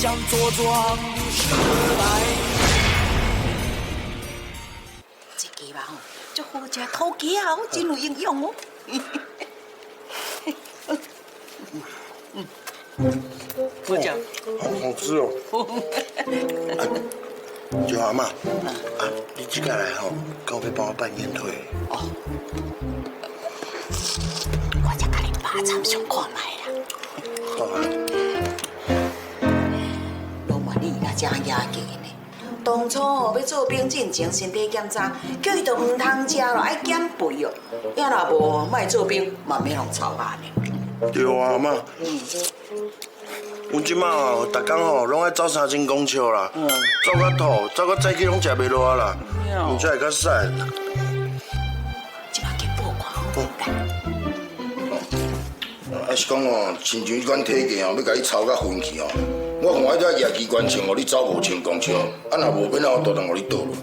想茁壮时代。这鸡肉吼，足好食，土鸡啊，真有营养哦。好食，好吃哦。舅阿妈，你这个来吼，到尾帮我办烟退。哦，我才甲你爸参详看卖啦。好啊。老妈，你若真雅气呢。当初吼要做兵进前身体检查，叫伊都唔通食咯，爱减肥哦。要若无，莫做兵，嘛免人操办呢。对啊，阿妈。阮即马吼，逐工吼拢爱走3斤公尺啦，走到吐，走到早起拢食袂落啊啦，毋才会较瘦。即马去报看啊是讲哦，亲像你款体格哦，要甲你操甲昏去哦，我看我这夜机关枪哦，你走5千公尺，啊若无变哪有大当互你倒落？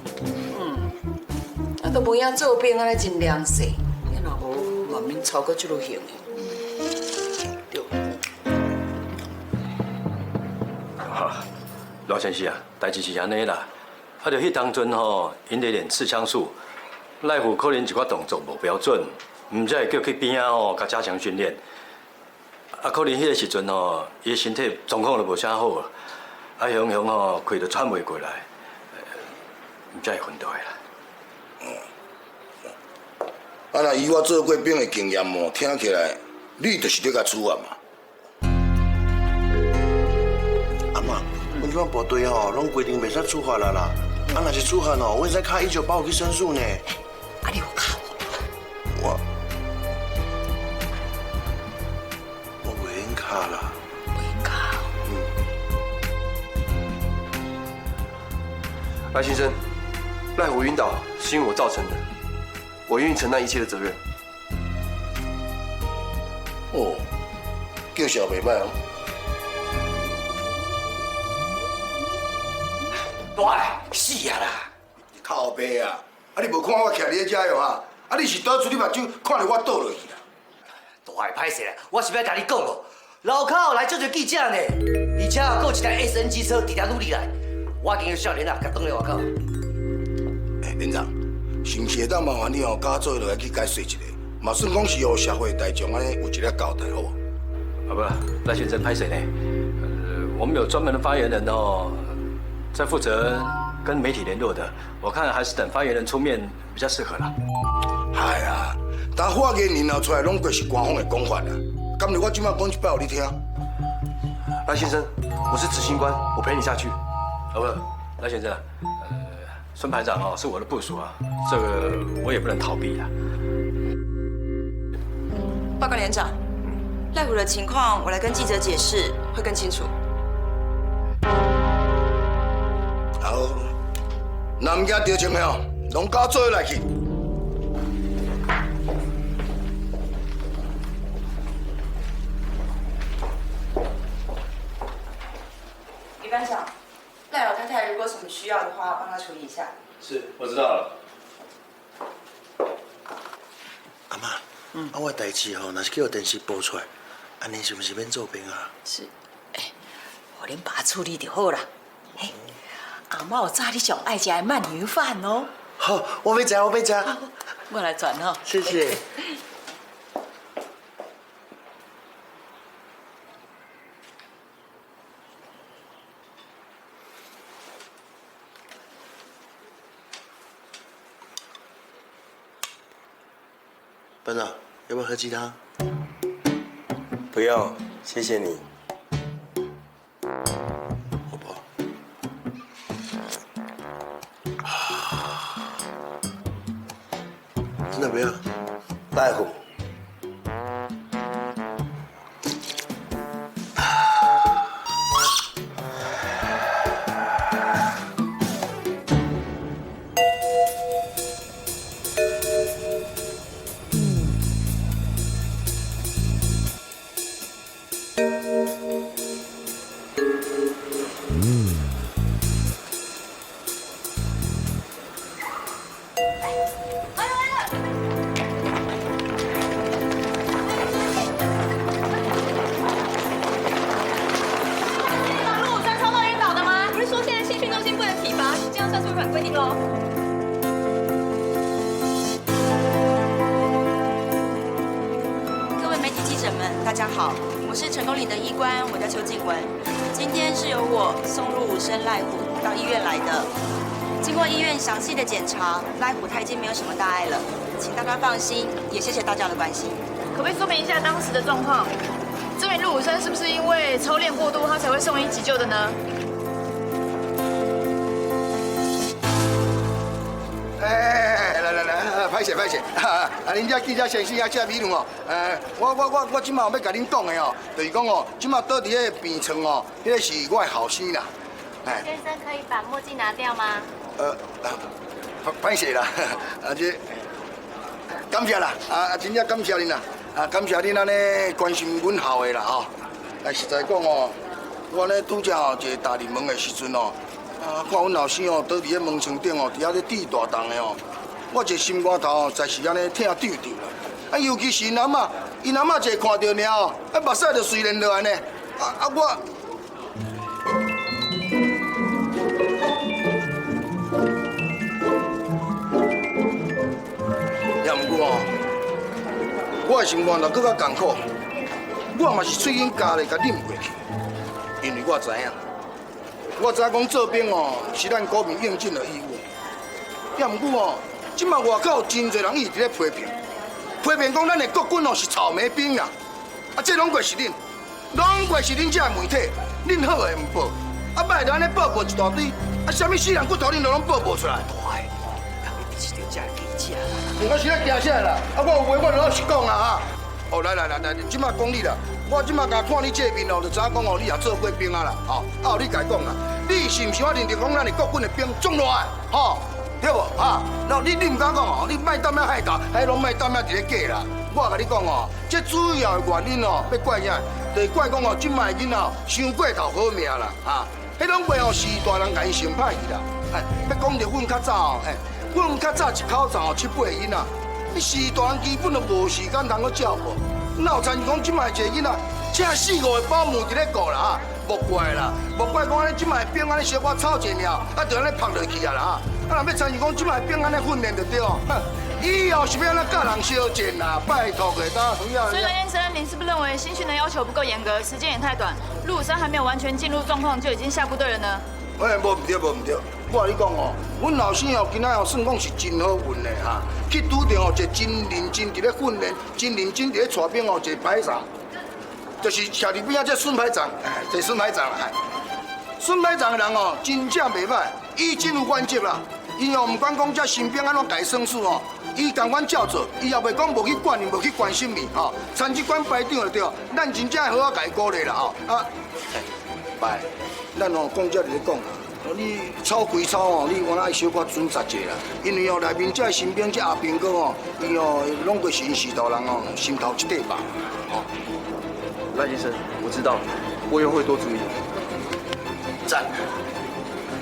啊都无影做兵安尼真凉死，要若无嘛免操到即落型的。老先生啊，代志是安尼啦。啊，就迄当阵吼，因咧练刺枪术，赖虎可能一寡动作无标准，毋才会叫去边仔吼，甲加强训练。啊，可能迄个时阵吼，伊身体状况就无啥好啊，啊，雄雄吼，气就喘袂过来，毋才会昏倒的啦。啊，若以我做过兵的经验哦，听起来你就是咧甲处罚嘛。阿妈，阮即摆部队吼，拢规定袂使处罚啦啦。啊，若是处罚吼，阮使卡198去申诉呢。啊，你有卡我袂用卡啦。袂用卡。赖先生，赖虎晕倒是因为我造成的，我愿意承担一切的责任。哦，叫小袂歹哦。大死啊啦！靠背啊！啊，你无看我徛伫遮哟哈？啊，你是倒出你目睭，看到我倒落去啦？大歹势啦，我是要甲你讲咯，路口来足侪记者呢，而且还有一台 SNG 车直直愈入来，我已经叫少年啊，甲转来外口。连长，是毋是会当麻烦你哦，甲我做落来去解释一下，嘛算讲是予社会大众安尼有一个交代，好无？啊不，赖先生拍谁呢？我们有专门的发言人哦。在负责跟媒体联络的，我看还是等发言人出面比较适合啦。哎呀，但发言人后出来拢过是官方的讲法啦，今日我即摆讲一摆互你听。赖先生，我是执行官，我陪你下去。不，赖先生，孙排长哦是我的部属啊，这个我也不能逃避啊。报告连长，赖虎的情况我来跟记者解释会更清楚。好，男囝调情了，拢交做来去。李班长，赖老太太如果有什么需要的话，帮她处理一下。是，我知道了。阿妈，我代志吼，若是叫电视播出来，安尼是不是免做兵啊？是，互恁爸处理就好啦。阿妈有炸你上爱食的鳗鱼饭哦。好，我要吃，我要吃。我来转哈。谢谢。班长，要不要喝鸡汤？不要，谢谢你。我不。真的不要？赖虎，心喽。各位媒体记者们，大家好，我是成功岭的医官，我叫邱静雯。今天是由我送入武生赖虎到医院来的。经过医院详细的检查，赖虎他已经没有什么大碍了，请大家放心，也谢谢大家的关心。可不可以说明一下当时的状况？这位陆武生是不是因为操练过度，他才会送医急救的呢？来，歹势，恁遮记者先生啊，遮美女哦，我即马要甲恁讲的哦，就是讲哦，即马倒伫迄个病床哦，迄个是我的后生啦。先生可以把墨镜拿掉吗？歹势啦，这感谢啦，真正感谢恁啦，感谢恁安尼关心阮后的啦吼。实在讲哦，我咧拄则哦，一个大入门的时阵哦，看阮后生哦，倒伫咧门床顶哦，伫遐咧滴大动的哦。我这心肝头哦，才是安尼疼丢丢啦。尤其是因阿嬷一看到尔哦，目屎就随然落安尼。我。也毋过哦，我的心肝头更较艰苦，我嘛是喙紧夹咧，甲忍过去。因为我知影讲做兵哦，是咱国民应尽的义务。也毋过哦。即马外口真侪人一直咧批评讲咱的国军哦是草莓兵啦，这拢怪是恁，拢怪是恁这媒体，恁好的唔报，歹的安尼报一大堆，什么死人骨头恁都拢报无出来。对，人你是着这记者啦。我是咧惊啥啦？我有话我就老实讲啊哈。来，即马讲你啦，我即马甲看你这面哦，就知影讲哦，你也做过兵啊啦，吼，你家讲啦，你是毋是我认着讲咱的国军的兵种落来，吼？对无哈？你唔敢讲哦，你莫担遐害大，还拢莫担遐伫咧假啦。我甲你讲哦，这主要的原因哦，要怪啥？就是怪讲哦，即卖囡仔伤过头好命啦，迄拢话哦是大人甲伊想歹去啦。要讲着阮较早哦，阮较早一口罩7、8个囡仔，迄时大人基本都无时间通去照顾。哪有参是讲即卖一个囡仔，正4、5个保姆伫咧顾啦哈？莫怪啦，莫怪讲安尼即卖兵安尼小可吵一了，就安尼拍落去啊啦哈！若要参是讲即卖兵安尼训练就对哦。以后是要安怎教人相见啦？拜托给大家不要。所以先生，您是不是认为新训的要求不够严格，时间也太短？陆武生还没有完全进入状况就已经下部队了呢？无唔对，我甲你讲哦，阮老师哦，今仔哦算讲是真好运的哈，去拄着哦一个真认真伫咧训练，真认真伫咧带兵哦一个排长。就是徛伫边仔这孙排长，这孙排长啦。孙排长的人哦，真正袂歹，伊真有原则啦。伊哦，唔管讲这新兵安怎改生事哦，伊共阮照做，伊也袂讲无去管你，无去关心你吼。参机关排长就对，咱真正好好甲伊鼓励啦吼。拜，咱哦讲这咧讲啦，你吵归吵哦，你我爱小可准查者啦。因为哦，内面这新兵这阿兵哥哦，伊哦拢过是因许多人哦心头一块肉哦。赖先生，我知道，我以后会多注意。赞！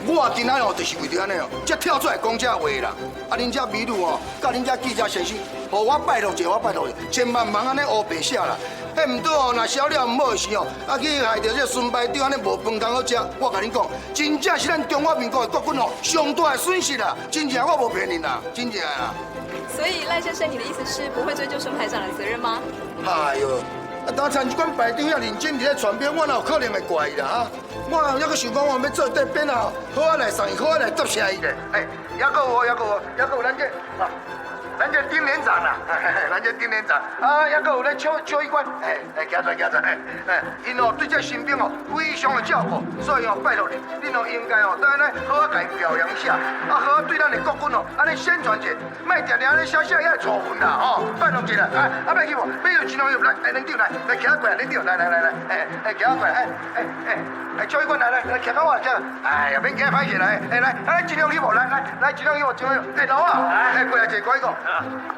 我今仔哦，就是为着安尼哦，才跳出来讲这话啦。恁这美女哦，甲恁这记者先生，互我拜托者，千万茫安尼乌白写啦。迄唔对哦，若销了唔好时哦，去害着这孙排长安尼无饭通好食。我甲恁讲，真正是咱中华民国的国军哦，上大的损失啦！真正我无骗恁啦，真正啦。所以赖先生，你的意思是不会追究孙排长的责任吗？哎呦！当参一管排长遐认真伫咧传兵，我哪有可能会怪伊啦哈？我还阁想讲我要做这边啊，好啊来送伊，好啊来答谢伊咧。还阁有咱这丁连长啦，咱这丁连长啊，还阁有咧邱医官，行在，因哦对这新兵哦非常的照顾，所以哦拜托恁哦应该哦当然好好甲伊表扬一下，好好对咱的国军哦安尼宣传者，莫定定安尼写遐错分啦吼，拜托一下，别去无，别有尽量有来，领导来徛过来，领导来，徛过来，邱医官来，徛到我这，哎呀免惊歹势来，来尽量去无，来尽量去无，老啊，过来坐，讲一讲。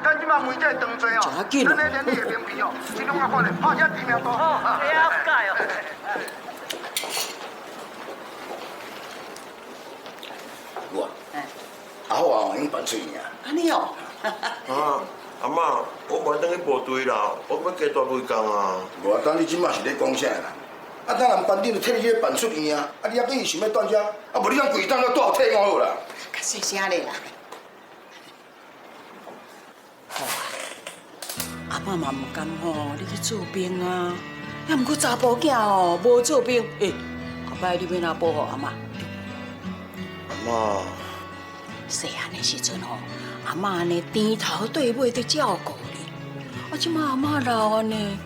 咱即马每这长做哦，咱咧连你的名片哦，尽量啊看咧，拍这知名度。了解哦。我，阿好啊，已经办出去啊。安尼哦。阿妈，我袂当去部队啦，我要加大几工啊。我等你即马是咧讲啥啦？啊，咱人班长就替你去办出院啊，啊，你还跟伊想要断遮，啊，无你当规档要带退伍啦。较细声咧啦。好啊，阿嬷嘛唔甘吼，你去做兵啊。也毋过查甫囝哦，无做兵，后摆你要哪保护阿嬷？阿嬷，细汉的时阵吼，阿嬷安尼低头对尾在照顾你。啊，即马阿嬷老安尼，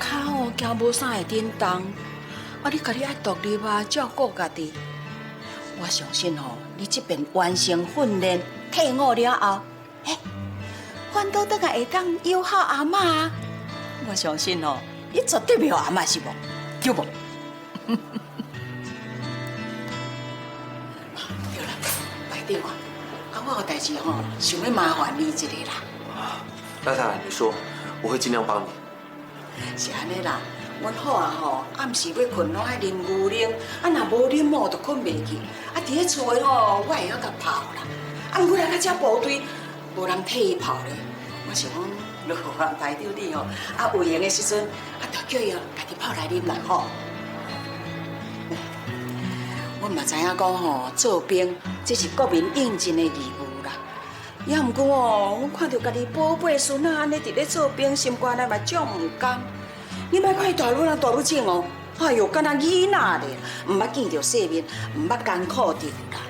脚哦行无啥会颠动。啊，你家己爱独立啊，照顾家己。我相信吼，你这边完成训练，退伍了后，反倒倒来会当友好阿嬷啊。我相信吼，你绝对袂有阿嬷失望，对无？对啦，排长啊，我有代志吼，想要麻烦你一个啦。赖太太，你说，我会尽量帮你。是安尼啦，阮好啊吼，暗时要困拢爱啉牛奶，啊若无啉哦，就困袂去。啊，伫咧厝诶吼，我会晓甲泡啦。啊，毋过来到这部队，无人替伊泡咧。我想讲，如果人排长你吼，啊有闲诶时阵，啊就叫伊家己泡来啉啦吼。我嘛知影讲吼，做兵这是国民应尽的义务啦。也毋过哦，我看到家己宝贝孙仔安尼伫咧做兵，心肝内嘛足毋甘。你莫看伊大愈来大愈正哦，哎哟，敢若囡仔咧，毋捌见着世面，毋捌艰苦着啦。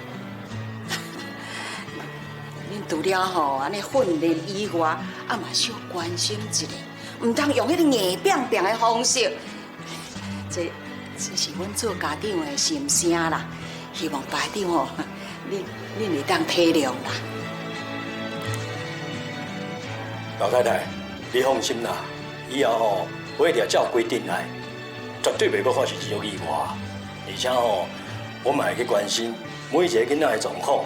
恁除了吼安尼训练以外，啊嘛小关心一下，毋通用迄个硬拼拼的方式。这是阮做家长的心声啦，希望排长吼，恁会当体谅啦。老太太，你放心啦，以后吼我一定照规定来，绝对袂阁发生这种意外。而且吼，我嘛会去关心每一个囡仔的状况，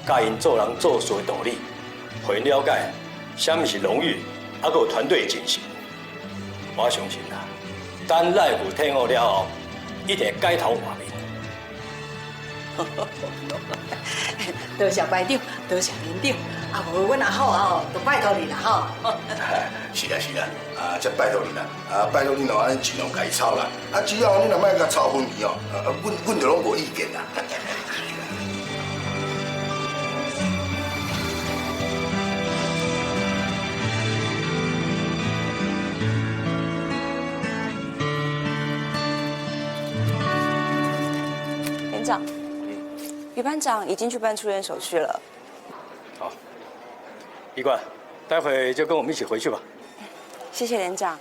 教因做人做事的道理，互因了解什么是荣誉，还有团队精神。我相信啦，等赖虎退伍了后，一定改头换面。多谢排长，多谢连长，啊无阮阿好啊，就拜托你啦吼。是啦是啦，啊，这拜托你啦，啊，拜托你咯，安尼尽量家己操啦，啊，只要你若莫甲操分离哦，阮就拢无意见啦。连长，于班长已经去办出院手续了。好，医官，待会就跟我们一起回去吧。谢谢连长。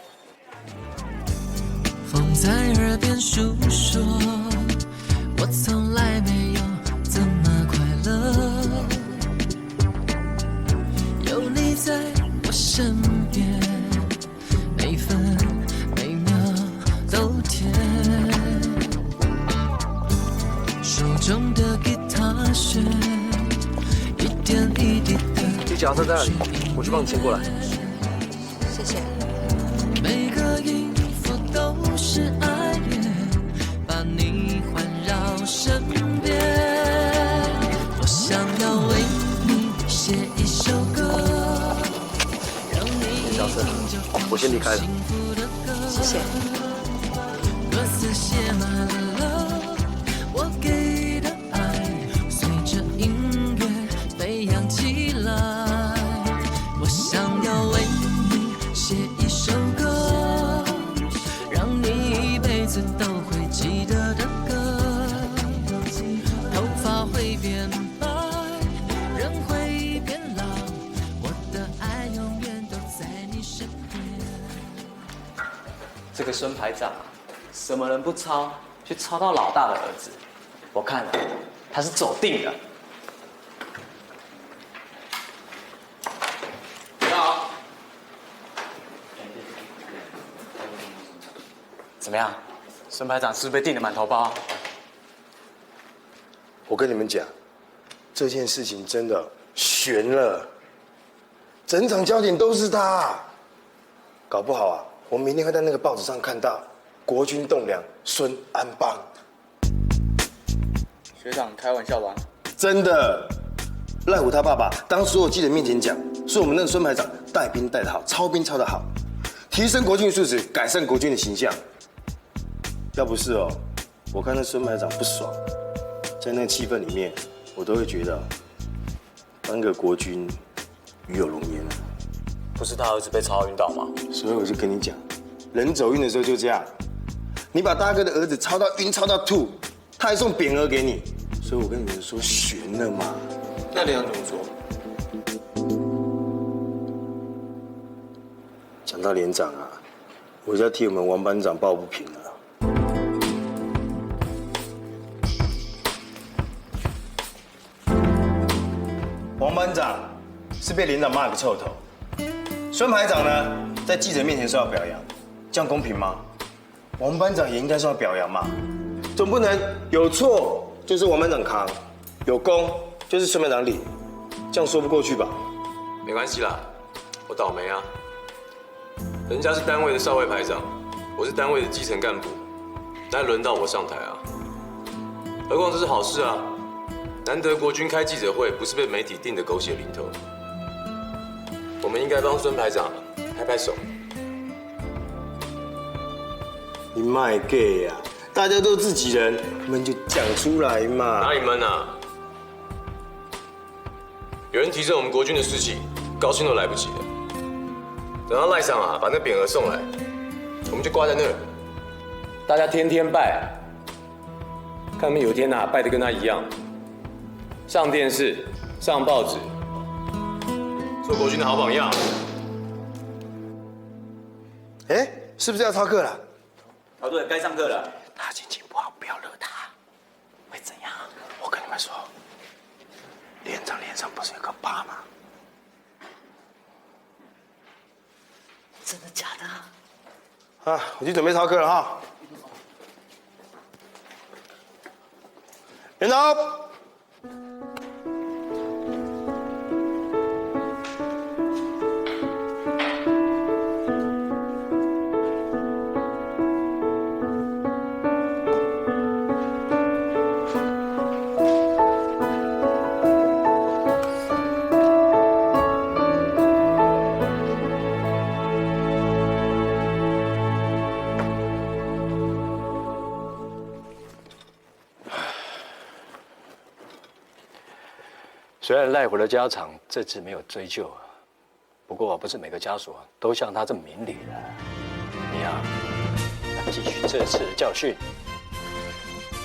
风在耳边诉说，我从来没有这么快乐。有你在我身边，每分每秒都甜。手中的吉他弦，一点一滴的。你脚踏车在哪里？我去帮你牵过来。谢谢。每个音符都是爱恋，把你环绕身边。我想要为你写一首歌，让你听着我先离开了。谢谢。歌词写满了我给的爱，随着音乐飞扬起来。我想要为你写一首歌，让你一辈子都会记得的歌。头发会变白，人会变老，我的爱永远都在你身边。这个孙排长啊，什么人不操，却操到老大的儿子。我看了，他是走定了。你好，怎么样？孙排长是不是被定得满头包？我跟你们讲，这件事情真的悬了，整场焦点都是他，搞不好啊，我们明天会在那个报纸上看到国军栋梁孙安邦。学长开玩笑吧？真的，赖虎他爸爸当所有记者面前讲，说我们那个孙排长带兵带得好，操兵操得好，提升国军素质，改善国军的形象。要不是哦，我看那孙排长不爽，在那个气氛里面，我都会觉得当个国军与有荣焉啊。不是他儿子被抄到晕倒吗？所以我就跟你讲，人走运的时候就这样，你把大哥的儿子抄到晕，抄到吐，他还送匾额给你，所以我跟你们说悬了嘛。那连长怎么说？讲到连长啊，我就要替我们王班长抱不平了。王班长是被连长骂个臭头，孙排长呢，在记者面前受到表扬，这样公平吗？王班长也应该受到表扬嘛，总不能有错就是王班长扛，有功就是孙排长领，这样说不过去吧？没关系啦，我倒霉啊。人家是单位的少尉排长，我是单位的基层干部，哪轮到我上台啊？何况这是好事啊！难得国军开记者会，不是被媒体定的狗血淋头。我们应该帮孙排长拍拍手。你卖 gay 呀！大家都自己人，闷就讲出来嘛。哪里闷啊？有人提升我们国军的士气，高兴都来不及了。等到赖上啊把那匾额送来，我们就挂在那儿，大家天天拜，看他们有一天拜得跟他一样，上电视、上报纸，做国军的好榜样。哎，是不是要操课了？哦，对，该上课了。他心情不好，不要惹他，会怎样？我跟你们说，连长脸上不是有个疤吗？真的假的？啊，我去准备操课了哈。连长。虽然赖虎的家长这次没有追究，不过不是每个家属都像他这么明理的。你啊，要汲取这次的教训。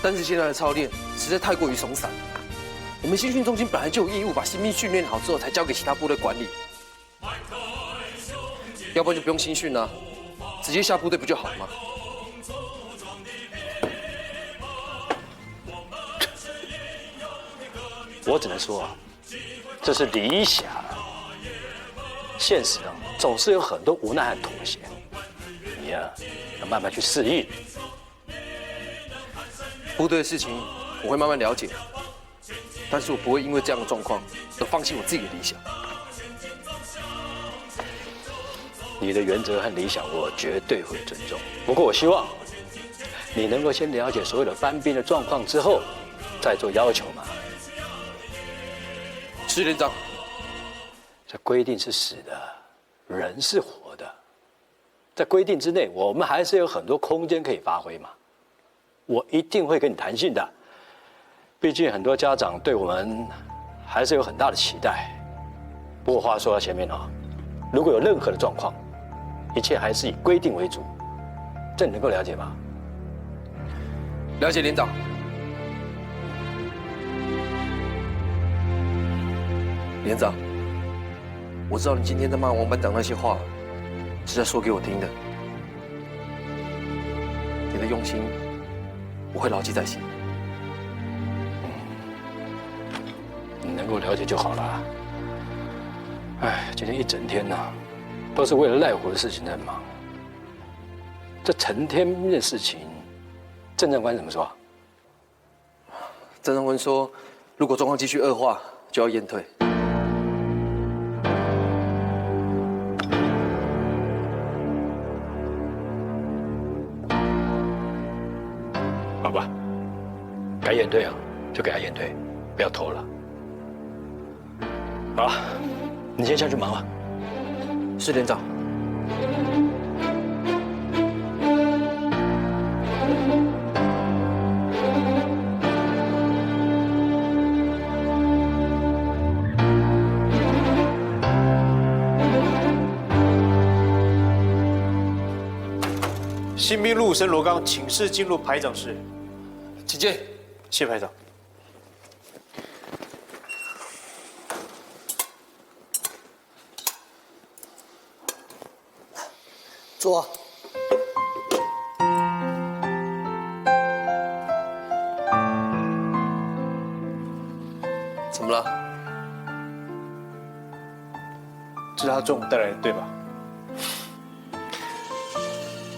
但是现在的操练实在太过于松散，我们新训中心本来就有义务把新兵训练好之后才交给其他部队管理，要不然就不用新训了，直接下部队不就好了吗？我只能说啊，这是理想，现实啊总是有很多无奈和妥协，你呀要慢慢去适应。部队的事情我会慢慢了解，但是我不会因为这样的状况而放弃我自己的理想。你的原则和理想我绝对会尊重，不过我希望你能够先了解所有的班兵的状况之后，再做要求嘛。是连长。这规定是死的，人是活的，在规定之内，我们还是有很多空间可以发挥嘛。我一定会跟你弹性的，毕竟很多家长对我们还是有很大的期待。不过话说到前面啊，如果有任何的状况，一切还是以规定为主，这你能够了解吗？了解，连长。连长，我知道你今天在骂王班长那些话，是在说给我听的。你的用心，我会牢记在心。你能够了解就好了。哎，今天一整天呢，都是为了赖虎的事情在忙。这陈天兵的事情，郑长官怎么说？郑长官说，如果状况继续恶化，就要验退。好吧，该验退啊，就给他验退，不要拖了。好了，你先下去忙吧。是连长。新兵陆生罗刚请示进入排长室。请见。谢排长。坐。怎么了？这是他中午带来的，对吧？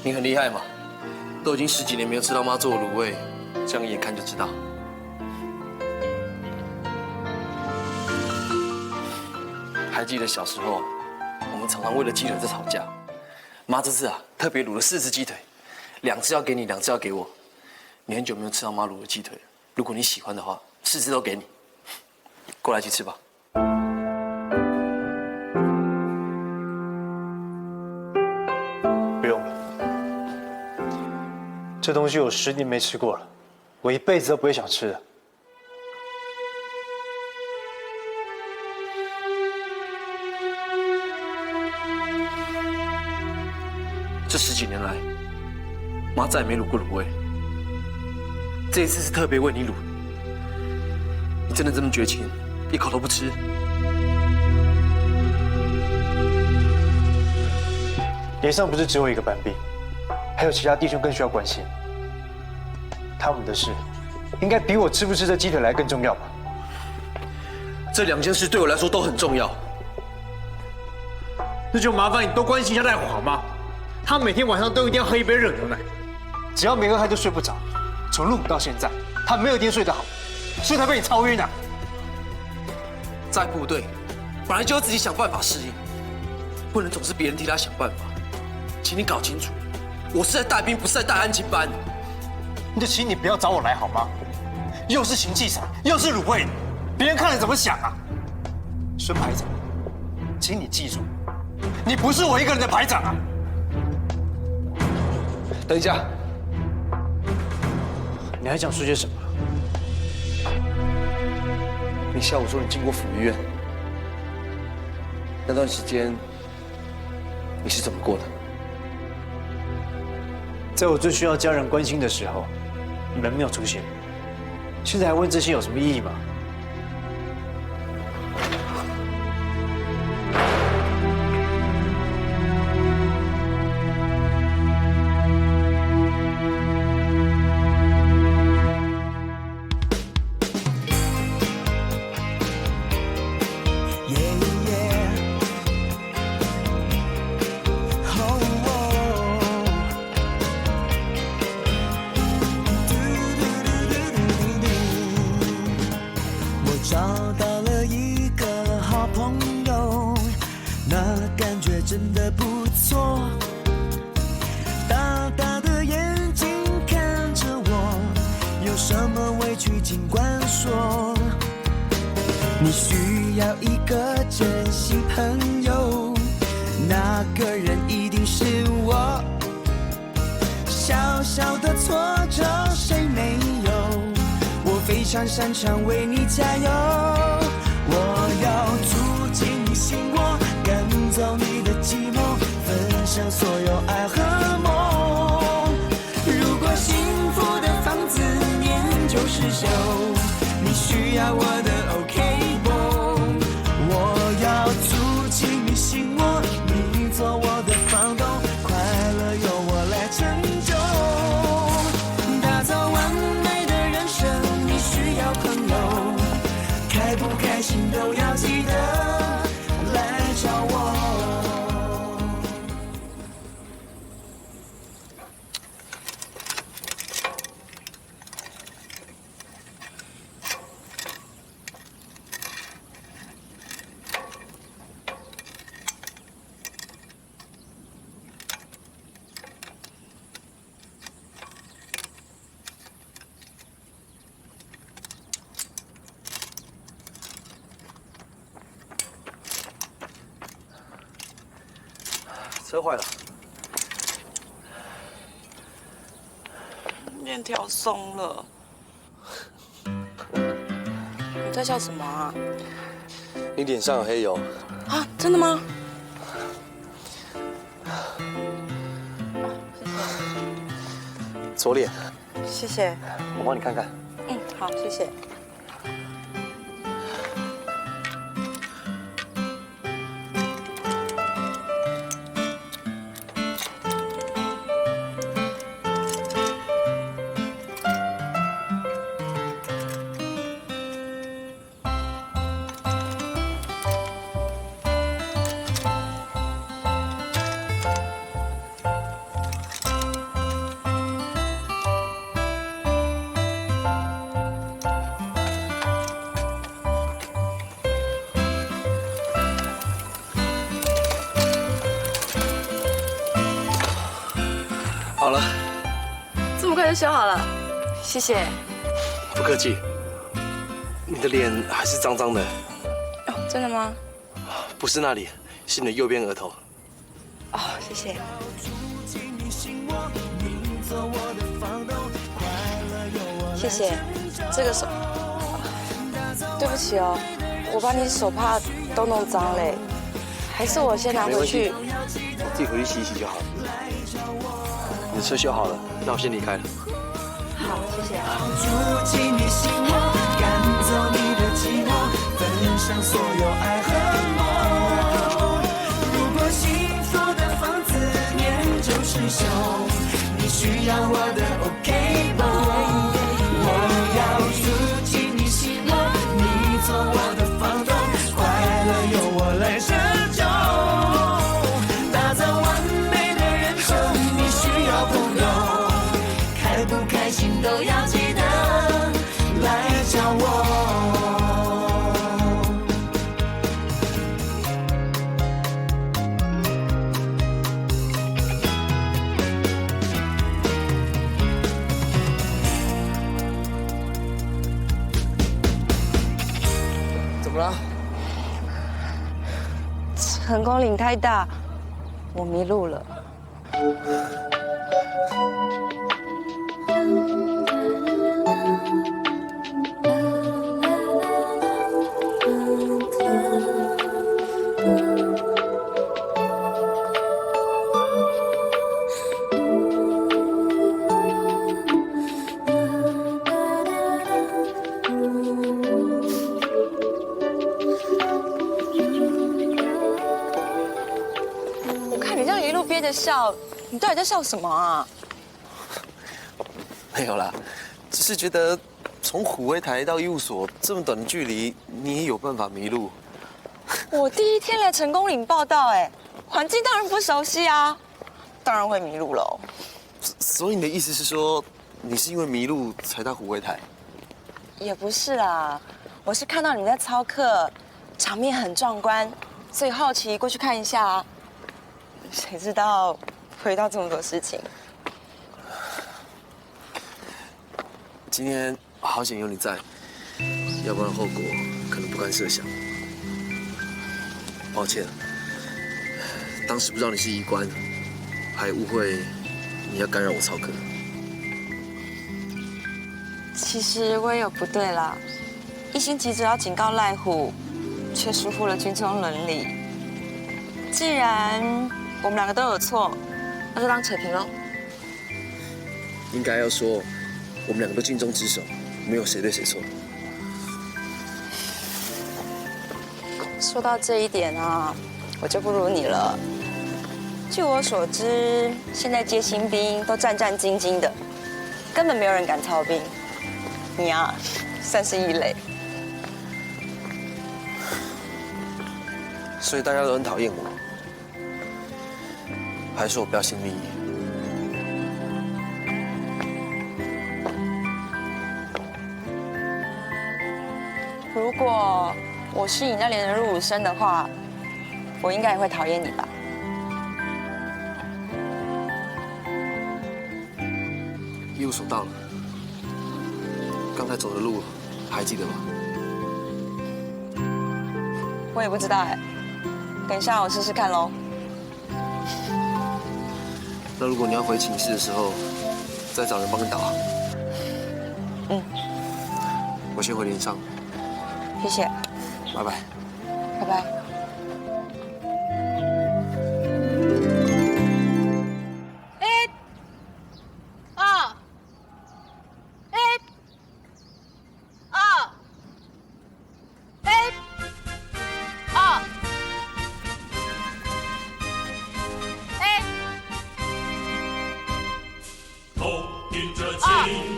你很厉害嘛，都已经10几年没有吃到妈做的卤味，这样一眼看就知道。还记得小时候，我们常常为了鸡腿在吵架。妈这次啊，特别卤了4只鸡腿，2只要给你，2只要给我。你很久没有吃到妈卤的鸡腿了，如果你喜欢的话，4只都给你。过来一起吃吧。不用了，这东西我10年没吃过了，我一辈子都不会想吃的。这10几年来，妈再也没卤过卤味，这一次是特别为你卤。你真的这么绝情，一口都不吃？连上不是只有一个班兵，还有其他弟兄更需要关心。他们的事，应该比我吃不吃这鸡腿来更重要吧？这2件事对我来说都很重要。那就麻烦你多关心一下赖虎好吗？他每天晚上都一定要喝一杯热牛奶，只要没喝他就睡不着。从入伍到现在，他没有一天睡得好，所以才被你超晕的。在部队，本来就要自己想办法适应，不能总是别人替他想办法。请你搞清楚，我是在带兵，不是在带安亲班。那就请你不要找我来好吗？又是行器材，又是卤味，别人看了怎么想啊？孙排长，请你记住，你不是我一个人的排长啊！等一下，你还想说些什么？你下午说你经过府医院，那段时间你是怎么过的？在我最需要家人关心的时候，你们没有出现。现在还问这些有什么意义吗？找到了一个好朋友，那感觉真的不错。大大的眼睛看着我，有什么委屈尽管说。你需要一个真心朋友，那个人一定是我。小小的挫折谁没有？我非常擅长为你加油，我要住进你心窝，赶走你的寂寞，分享所有爱和梦。如果幸福的房子年久失修，你需要我的 OK 绷，我要住进你心窝，你做我的房东，快乐由我来成就。打造完美的人生，你需要朋友，开不开心都要记得来找我。车坏了，链条松了。你在笑什么啊？你脸上有黑油。啊，真的吗？左脸，谢谢。我帮你看看。嗯，好，谢谢。好了，这么快就修好了，谢谢。不客气。你的脸还是脏脏的，哦，真的吗？不是那里，是你的右边额头。哦，谢谢。谢谢。这个手，对不起哦，我把你手帕都弄脏嘞，还是我先拿回去。我自己回去洗一洗就好了。你的车修好了，那我先离开了。好，谢谢。住进你心窝，赶走你的寂寞，分享所有爱和梦。如果幸福的房子念就是秀，你需要我的 OK 绷。我要住进你心窝，你做我的房东，快乐由我来拯救。打造完美的人生，你需要朋友，开不开心都要记得来找我。怎么了？成功岭太大，我迷路了。我看你这样一路憋着笑，你到底在笑什么啊？没有啦，只是觉得从虎威台到医务所这么短的距离，你也有办法迷路。我第一天来成功岭报道，哎，环境当然不熟悉啊，当然会迷路喽。所以你的意思是说，你是因为迷路才到虎威台？也不是啦，我是看到你在操课，场面很壮观，所以好奇过去看一下啊。谁知道会遇到这么多事情。今天好险有你在，要不然后果可能不堪设想。抱歉，当时不知道你是医官，还误会你要干扰我操课。其实我也有不对啦，一心急着要警告赖虎，却疏忽了军中伦理。既然我们两个都有错，那就当扯平喽。应该要说，我们两个都尽忠职守，没有谁对谁错。说到这一点啊，我就不如你了。据我所知，现在接新兵都战战兢兢的，根本没有人敢操兵。你啊，算是异类。所以大家都很讨厌我，还说我标新立异。如果我是你那里的入伍生的话，我应该也会讨厌你吧？医务所到了，刚才走的路还记得吗？我也不知道哎，等一下我试试看喽。那如果你要回寝室的时候，再找人帮你导。嗯，我先回连上。谢谢，拜拜。拜拜。这青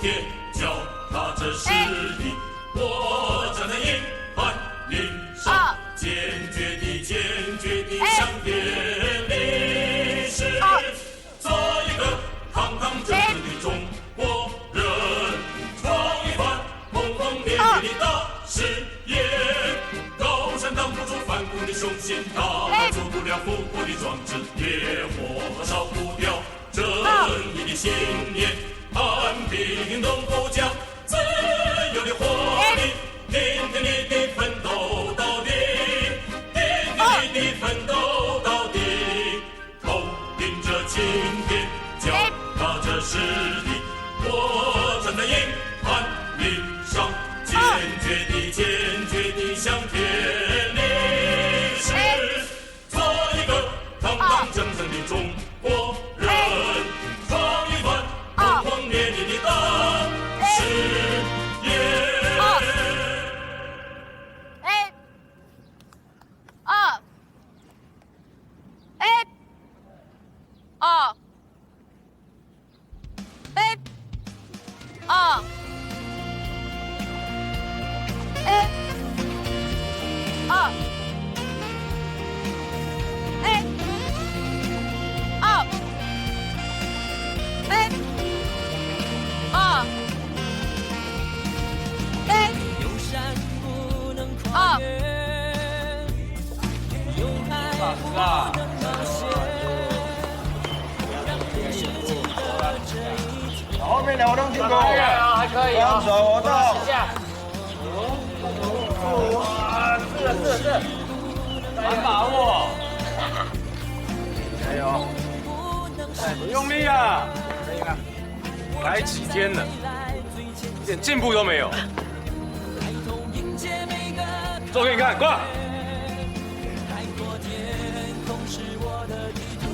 天，脚踏着实地，我站在硬汉岭上，坚决地向天立誓，做一个堂堂正正的中国人，创一番轰轰烈烈的大事业。高山挡不住反骨的雄心，大海阻不了复国的壮志，烈火烧不掉正义的信念，安平东不将自由的活力，天天地地奋斗到底，天天地地奋斗到底，头顶着青天，脚踏着实地，我站在硬汉岭上，坚决地向天立誓，做一个堂堂正正的中国人，创一番轰轰烈烈的大事业。有山不能跨越，有海不能冒险，让人生记得这一天。后面两个都进攻，还可以啊，手活动。是，蛮把握。加油！用力啊！来几天了，一点进步都没有。做给你看，挂！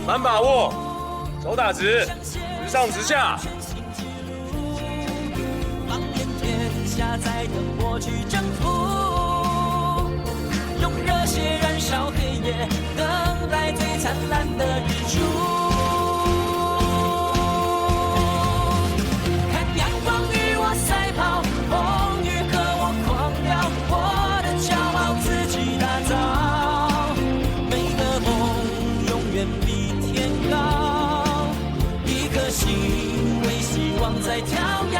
满把握，手打直，直上直下。放眼天下，在等我去征服，用热血燃烧黑夜，等待最灿烂的日出。看阳光与我赛跑，风雨和我狂飙，我的骄傲自己打造，每个梦永远比天高，一颗心为希望在跳跃。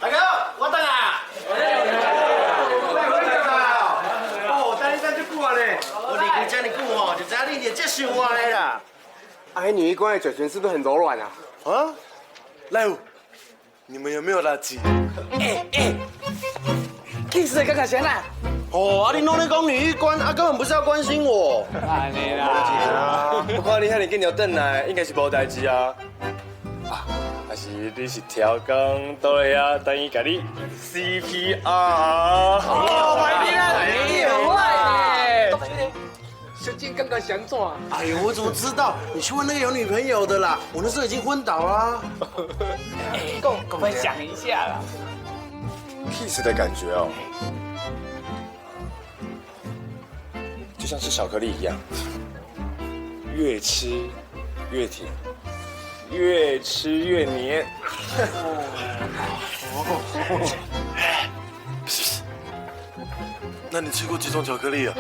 大哥，我等啊！哦，等你等这久啊嘞！我离开这么久哦，就知道你就接受我嘞啦。啊，女医官的嘴唇是不是很柔软啊？啊，赖武，你们有没有垃圾？kiss 的刚刚先啦。哦，啊，你弄那讲女医官，啊，根本不是要关心我。安尼啦。我看你遐尼紧就转来，应该是无代志啊。还是你是调工倒来啊？等伊甲你 CPR。哦，快点啊！你很坏耶！小金刚刚想怎？哎呦，我怎么知道？你去问那个有女朋友的啦。我那时候已经昏倒了。分享一下啦。kiss 的感觉哦，就像是巧克力一样，越吃越甜，越吃越黏。那你吃过几种巧克力啊？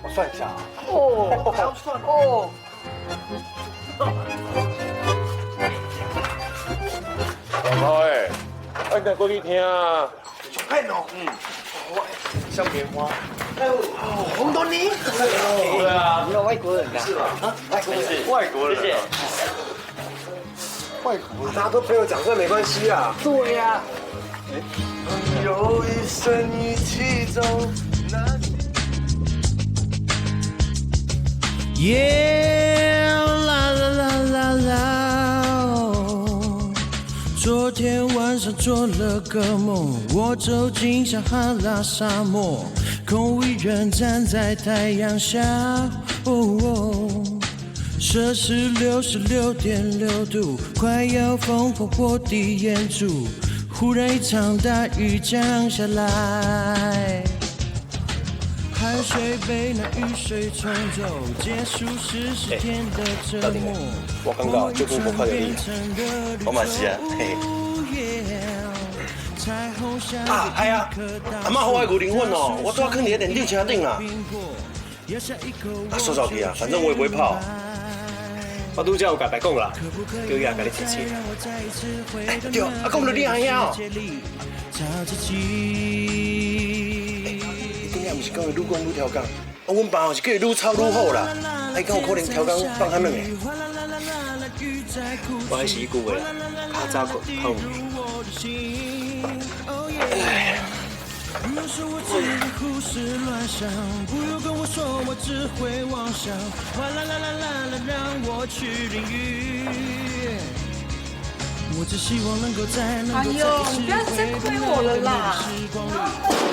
我算一下啊。哦，还要算哦。老高哎，快点过去听啊！骗哦。像棉花。哦，红豆泥。对啊，你有外国人的。是吧？啊，外国人。外国人，大家都朋友讲这没关系啊。对呀。有一生一起走。耶啦啦啦啦啦！昨天晚上做了个梦，我走进撒哈拉沙漠，空无一人站在太阳下。摄氏66.6度，快要疯破我的眼珠。忽然一场大雨降下来，汗水被那雨水冲走，结束10天的折磨。我感觉这久无看到你，我嘛是啊，嘿。啊，系啊，阿妈好爱牛奶粉哦，我带放伫电梯车顶啦。啊，收手去啊，反正我也不会泡。我拄才有甲白讲啦，叫伊也甲你提醒。对，啊，讲到你阿兄哦。你顶下毋是讲伊愈讲愈挑工，啊，阮爸是叫伊愈操愈好啦，啊，伊敢有可能挑工放遐软的？我还是伊句话啦，较早困较有眠。你说我只会胡思乱想，不用跟我说，我只会妄想。哗啦啦啦啦啦，让我去淋雨。我只希望能够在哎呦，你不要再亏我了啦！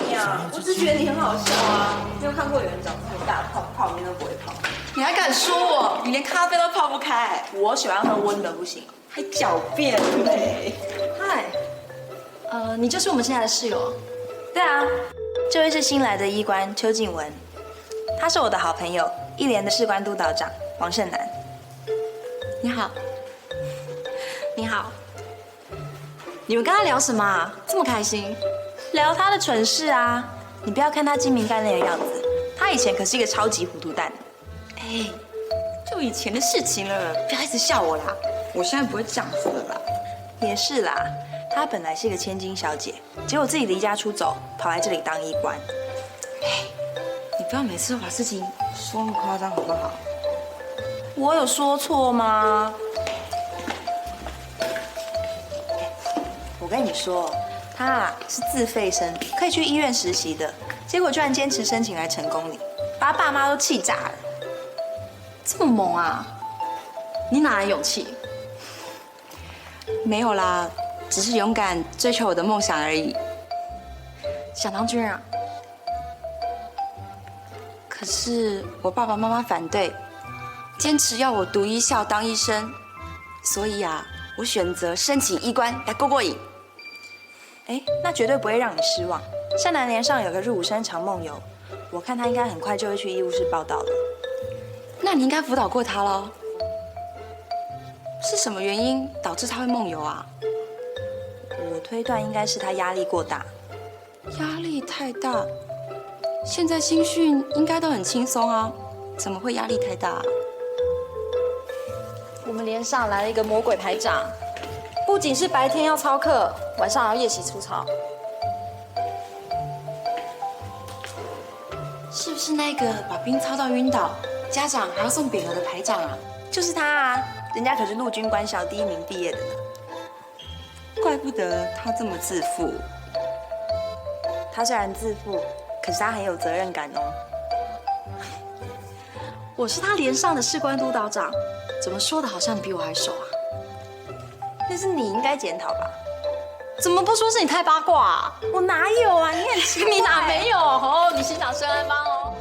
你呀，我只是觉得你很好笑啊。没有看过有人长这么大泡泡面都不会泡，你还敢说我？你连咖啡都泡不开。我喜欢喝温的，不行，还狡辩嘞。嗨，你就是我们现在的室友。对啊，这位是新来的医官邱静文，他是我的好朋友1连的士官督导长王胜男。你好，你好。你们跟他聊什么啊？这么开心？聊他的蠢事啊！你不要看他精明干练的样子，他以前可是一个超级糊涂蛋。哎，就以前的事情了，不要一直笑我啦。我现在不会这样子了啦。也是啦。她本来是一个千金小姐，结果自己离家出走，跑来这里当医官。哎，你不要每次都把事情说那么夸张好不好？我有说错吗？我跟你说，她啊是自费生，可以去医院实习的，结果居然坚持申请来成功里，把她爸妈都气炸了。这么猛啊！你哪来勇气？没有啦。只是勇敢追求我的梦想而已。想当军人啊？可是我爸爸妈妈反对，坚持要我读医校当医生，所以啊，我选择申请医官来过过瘾。哎，那绝对不会让你失望。善男连上有个入伍生常梦游，我看他应该很快就会去医务室报到了。那你应该辅导过他喽。是什么原因导致他会梦游啊？我推断应该是他压力过大。压力太大？现在新训应该都很轻松啊，怎么会压力太大啊？我们连上来了一个魔鬼排长，不仅是白天要操课，晚上还要夜袭出操。是不是那个把兵操到晕倒，家长还要送匾额的排长啊？就是他啊，人家可是陆军官校第1名毕业的呢。怪不得他这么自负。他虽然自负，可是他很有责任感哦。我是他连上的士官督导长，怎么说的好像比我还熟啊？那是你应该检讨吧？怎么不说是你太八卦啊？我哪有啊？你很奇怪。你哪没有哦？你欣赏深安帮哦。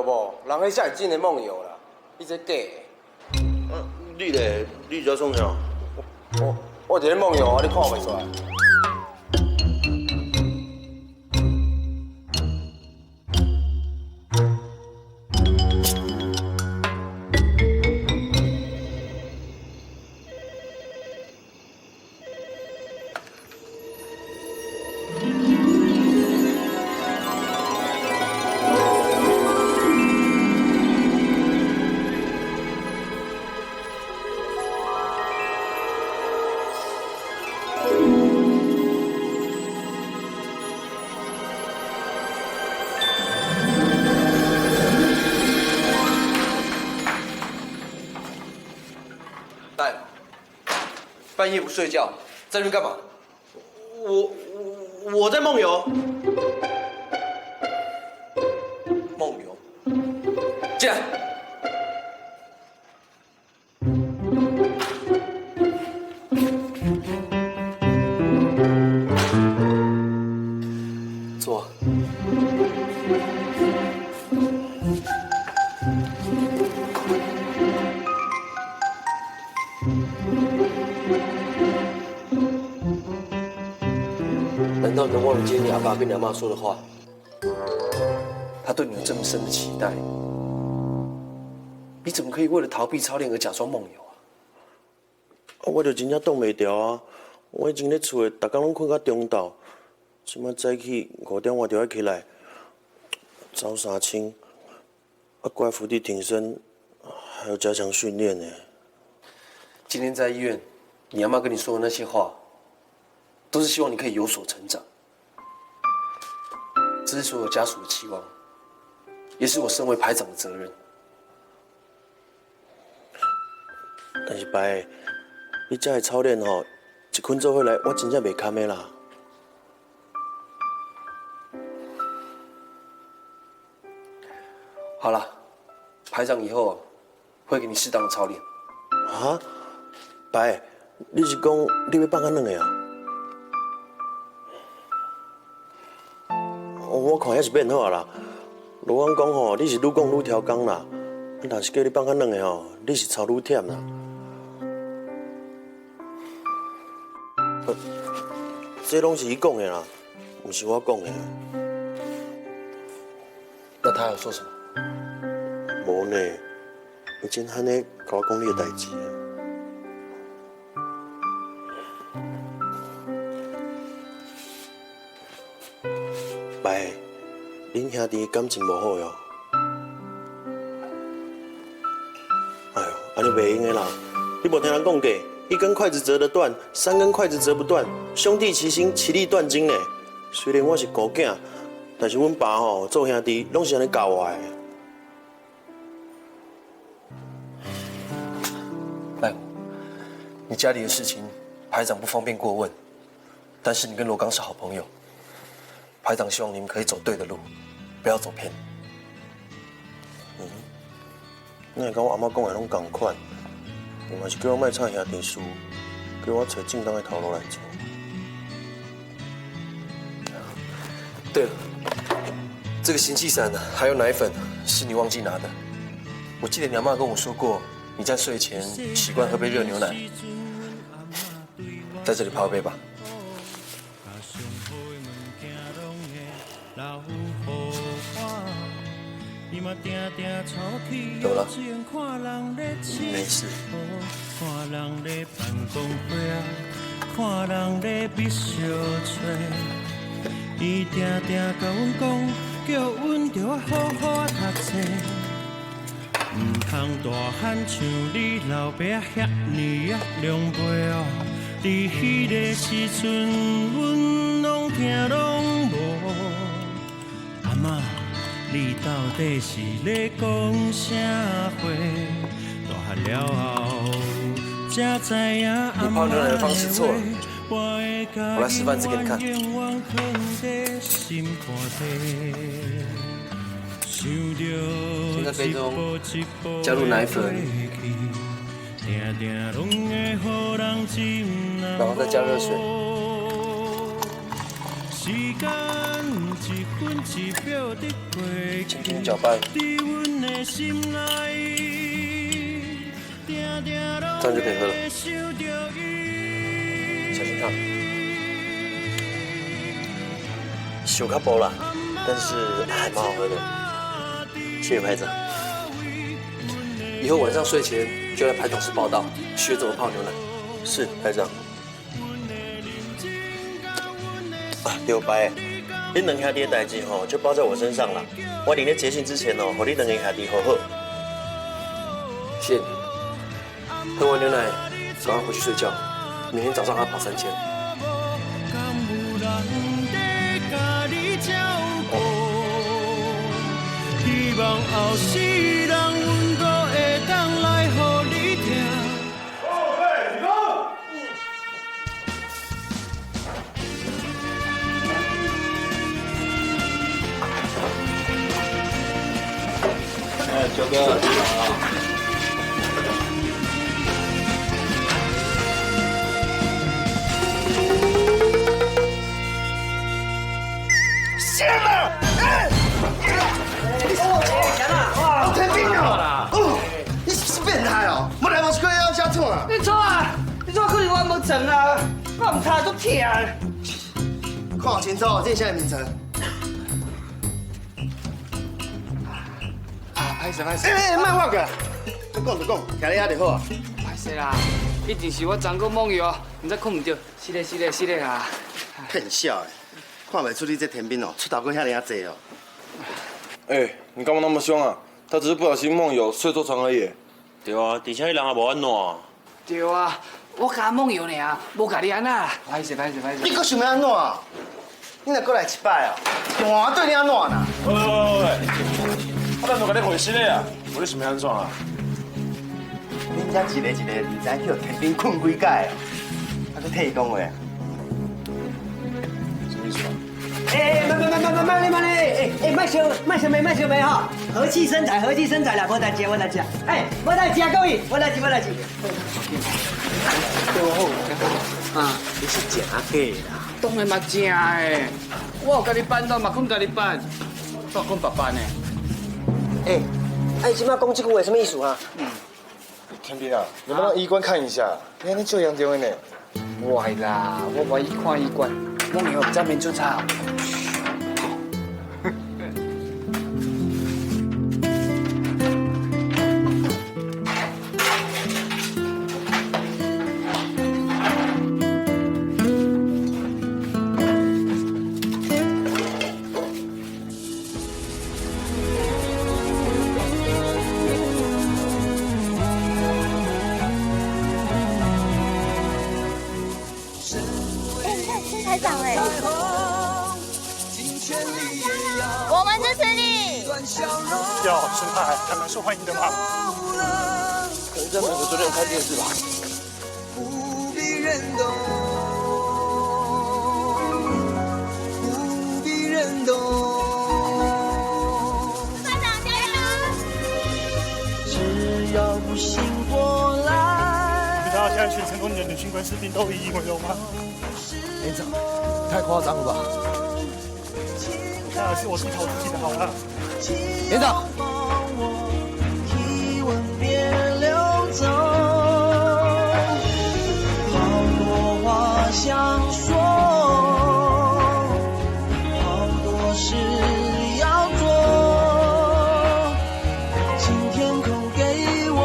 无？人迄才是真的梦游啦，你这假的。你咧，你在创啥？我伫咧梦游啊，你看袂出来？半夜不睡觉，在那边干嘛？我在梦游。梦游。进来。坐。难道你能忘了今天你阿爸跟你阿妈说的话？他对你有这么深的期待，你怎么可以为了逃避操练而假装梦游啊？我就真正挡袂牢啊！我以前咧厝诶，逐工拢困到中昼，即摆早起5点我就要起来，走3千，乖伏地挺身，还有加强训练呢。今天在医院，你阿妈跟你说的那些话，都是希望你可以有所成长。这是所有家属的期望，也是我身为排长的责任。但是白，你这的操练吼，一捆做回来，我真正袂堪的啦。好了，排长以后会给你适当的操练。啊，白，你是讲你要放较软的啊？我看也是变好啦。罗安讲吼，你是愈讲愈挑工啦。若是叫你放较软的吼，你是操愈忝啦。这拢是伊讲的啦，不是我讲的。那他有说什么？无呢，伊真罕呢，甲我讲你的代志啊。白，恁兄弟感情无好哟。哎呦，安尼袂用的啦！你无听人讲过，一根筷子折得断，3根筷子折不断，兄弟齐心，其利断金呢。虽然我是孤囝，但是阮爸吼做兄弟拢是安尼教我的。赖虎，你家里的事情，排长不方便过问，但是你跟罗刚是好朋友。排长希望你们可以走对的路，不要走偏。你会跟我阿妈讲的拢同款，伊嘛是叫我莫插兄弟事，叫我找正当的头路来做。对了，这个行气伞还有奶粉是你忘记拿的。我记得你阿妈跟我说过，你在睡前习惯喝杯热牛奶，在这里泡一杯吧。怎么了？没事。伊定定甲阮讲，叫阮着好好读册，唔通大汉像你老爸遐尼啊凉薄哦。伫迄个时阵，阮拢听拢无。阿嬷，你到底是咧讲啥话？大汉了后，才知影阿嬷的话。我来示范一次给你看。先在杯中加入奶粉，然后再加热水，轻轻脚拜，这样就可以喝了。小心烫。小卡薄啦，但是还蛮好喝的。谢谢排长。以后晚上睡前就来排董事报道，学怎么泡牛奶。是排长。啊，对白，恁两兄弟的代志吼，就包在我身上啦。我临咧结训之前哦，和你两个兄弟好好。谢谢你。喝完牛奶，赶快回去睡觉，明天早上还要跑3000。希望后世人阮阁会当来予你听。哎，九哥，好。醒了！哎！我天兵啊！哦，你是不是变态哦？我来冇去要加错啊！你错啊！你怎可能我无床啊？我唔怕都痛。看清楚，这是啥名称？歹势歹势。哎，莫我个，你讲就讲，徛咧遐就好啊。歹势啦，一定是我昨个梦游，唔知困唔着。是咧啊！骗笑的，看袂出你这天兵哦，出头阁遐尼啊济哦。哎，你干嘛那么凶啊？他只是不小心梦游睡错床而已。对啊，而且迄人也无安怎。对啊，我甲梦游尔，无甲你安那。歹势。你阁想要安怎？你若过来一摆哦，换对你安怎啦？喂，咱就甲你回信的啊，无你想要安怎啊？恁遮一个，唔知叫天兵困几摆哦，还阁替伊讲话。什么意思啊？哎，慢嘞！哎，慢小妹哈，和气生财啦，无代志。哎，无代志啊，各位，无代志。啊，你是假假啦？当然嘛正诶，我有甲你办到嘛，困甲你办，我困白办呢。哎，你即摆讲这句话什么意思啊？天兵啊，能不能衣冠看一下？你看你最严重的呢。歪啦，我唯一看医馆，梦游比较免出差。排长哎，我们支持你。哟，孙太还蛮受欢迎的嘛。可能在美国昨天有看电视吧。不必认懂，不必认懂。排长加油！只要不醒过来。你知道现在全成功的女军官士兵都以英为荣吗？连长，太夸张了吧？当然是我自己投自己的好了。连长，体温别流走，好多话想说，好多事要做，请天空给我，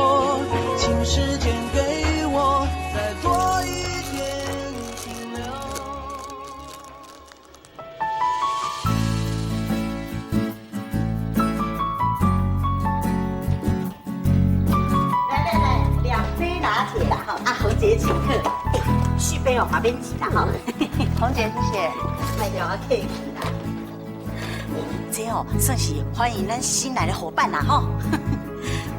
请时间给我，再多一点停留。来，2杯拿铁啦哈！啊，红姐请客，续杯哦，旁边挤啦哈。红姐，谢谢。卖掉啊 cake 啦。这哦，算是欢迎咱新来的伙伴啦哈。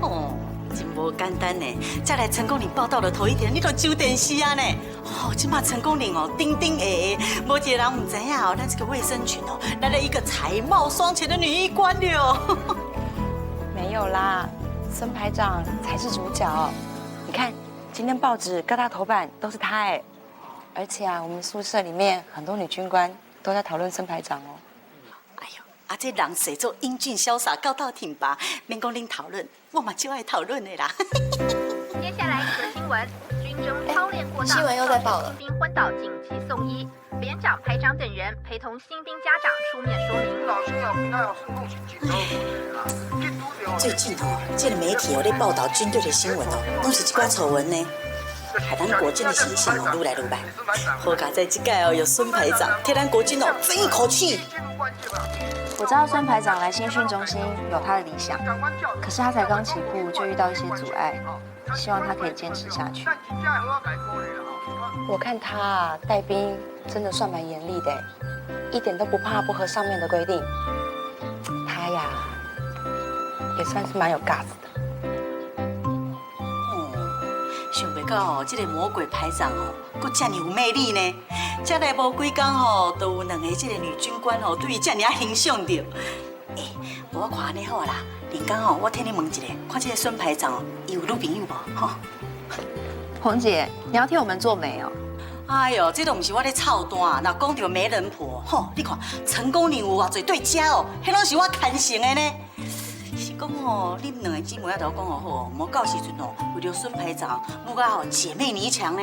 哦，真无简单呢，再来成功岭报道的头一天，你都上电视啊呢。哦，今嘛成功岭哦，顶顶下下，无一个人唔知影哦，咱这个卫生群哦，来了一个才貌双全的女医官了。没有啦，孙排长才是主角。你看，今天报纸各大头版都是他哎，而且啊，我们宿舍里面很多女军官都在讨论孙排长哦。哎呦，啊这人生做英俊潇洒、高大挺拔，免讲恁讨论，我嘛就爱讨论的啦。接下来一则新闻：军中操练过当，新闻又在报了。新兵昏倒，紧急送医。连长、排长等人陪同新兵家长出面说明。最近哦，这个媒体在报道军队的新闻哦，都是一寡丑闻呢，害咱国军的形象哦愈来愈歹。好佳在这届哦有孙排长，替咱国军哦争一口气。我知道孙排长来新训中心有他的理想，可是他才刚起步就遇到一些阻碍，希望他可以坚持下去。我看他啊带兵真的算蛮严厉的，一点都不怕不合上面的规定。他呀也算是蛮有 gas 的。想袂到哦，这个魔鬼排长哦，佫这么有魅力呢。才来无几工吼，都有2个这个女军官哦，对伊这么欣赏着。我看安尼好啦，连刚哦，我替你问一下，看这个孙排长哦，伊有女朋友无？吼。红姐，你要替我们做媒哦。哎呦，这都不是我咧操蛋，若讲到媒人婆，吼，你看成功人有偌侪对家哦，迄拢是我牵成的呢。是讲哦，恁2个姊妹仔都讲哦好，莫到时阵哦，为了孙排长，要甲哦姐妹泥墙呢。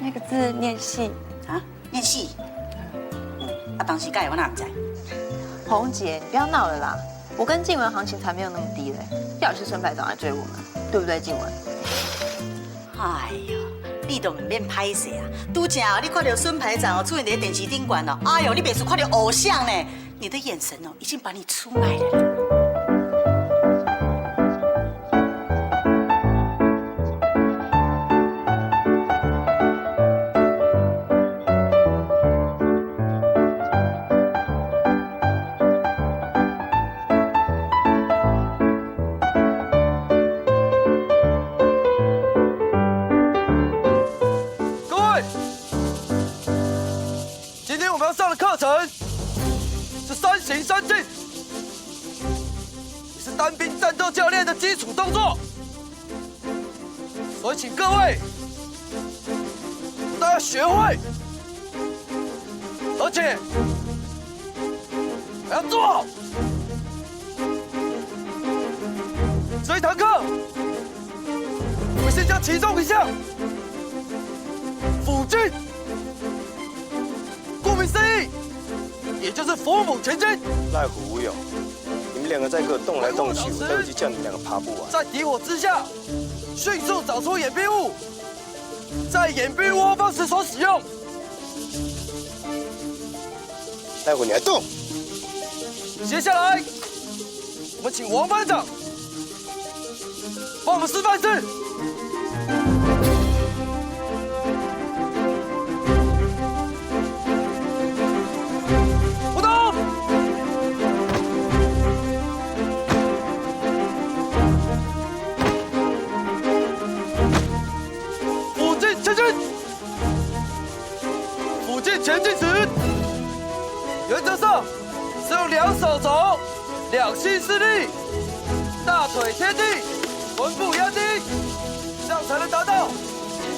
那个字念戏啊，念戏。当时改我哪不知？红姐，你不要闹了啦！我跟静雯行情才没有那么低嘞，要是孙排长来追我们，对不对，静雯？哎呦，你都唔免歹势啊！拄正哦，你看到孙排长哦出现在电视顶管哦，哎呦，你别说看到偶像呢，你的眼神哦已经把你出卖了。3进，也是单兵战斗教练的基础动作，所以请各位大家学会，而且还要做好。这一堂课，我们先将其中一项辅军，顾名思义。也就是伏母前进。赖虎无勇，你们2个再给我动来动去，我来不及叫你们2个爬不完。在敌火之下，迅速找出掩蔽物，在掩蔽物后方时所使用。赖虎，你还动？接下来，我们请王班长帮我们示范一次。前进时，原则上是用2手肘2膝施力，大腿贴地，臀部压低，这样才能达到隐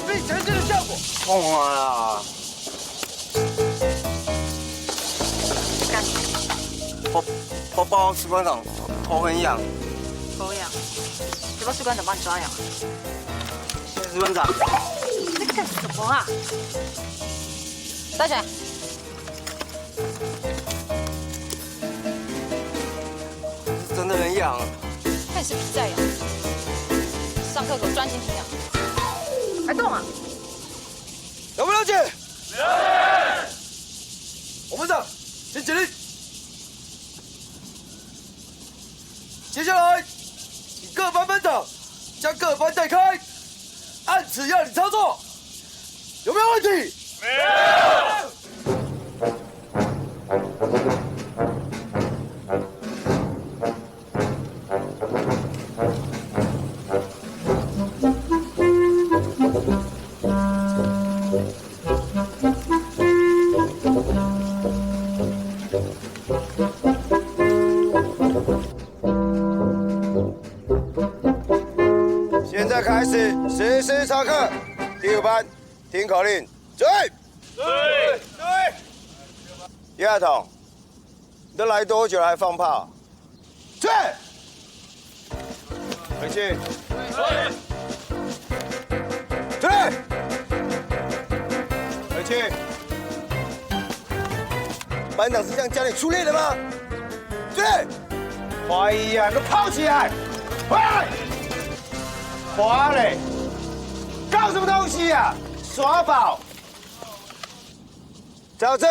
蔽前进的效果。痛啊！报士官长头很痒。头痒，要不要士官长帮你抓痒？谢谢士官长。你在干什么啊？站起来！真的很痒。看是比赛痒。上课给我专心听讲。还动啊？了不了解？了解。王班长，请起立。接下来，请各班班长将各班带开，按此要领操作。有没有问题？没有。现在开始实施操课，第5班听口令，准备。对。叶统，你都来多久了还放炮？去。回去。对。回去。班长是这样教你出列的吗？对。怀疑啊，给我跑起来！快！滑嘞！搞什么东西啊？耍宝！赵志，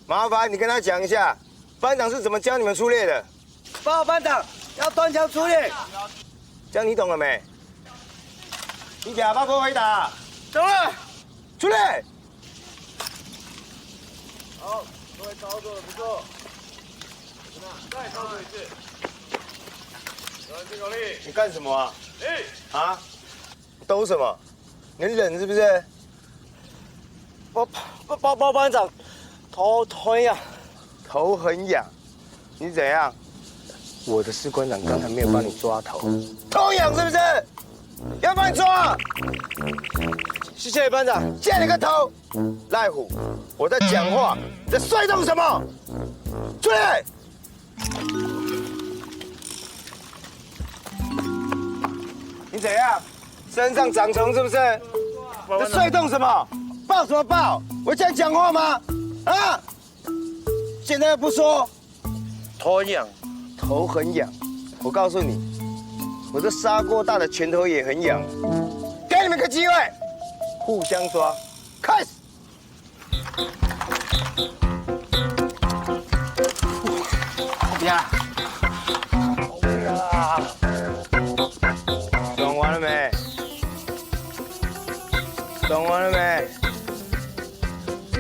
麻烦你跟他讲一下，班长是怎么教你们出列的。报告班长，要端枪出列。这样你懂了没？你哑巴不回答。懂了，出列。好，各位操作的不错。再操作一次。有人进口力。你干什么啊？啊？抖什么？你冷是不是？包班长，头很痒。头很痒？你怎样？我的士官长刚才没有帮你抓头。头痒是不是？要帮你抓。谢谢班长。谢你个头！赖虎，我在讲话，你在摔动什么？出来！你怎样？身上长虫是不是？你在摔动什么？抱什么抱？我这样讲话吗？啊！现在又不说，头很痒，头很痒。我告诉你，我这砂锅大的拳头也很痒。给你们个机会，互相抓，开始。呀！爽完了没？爽完了没？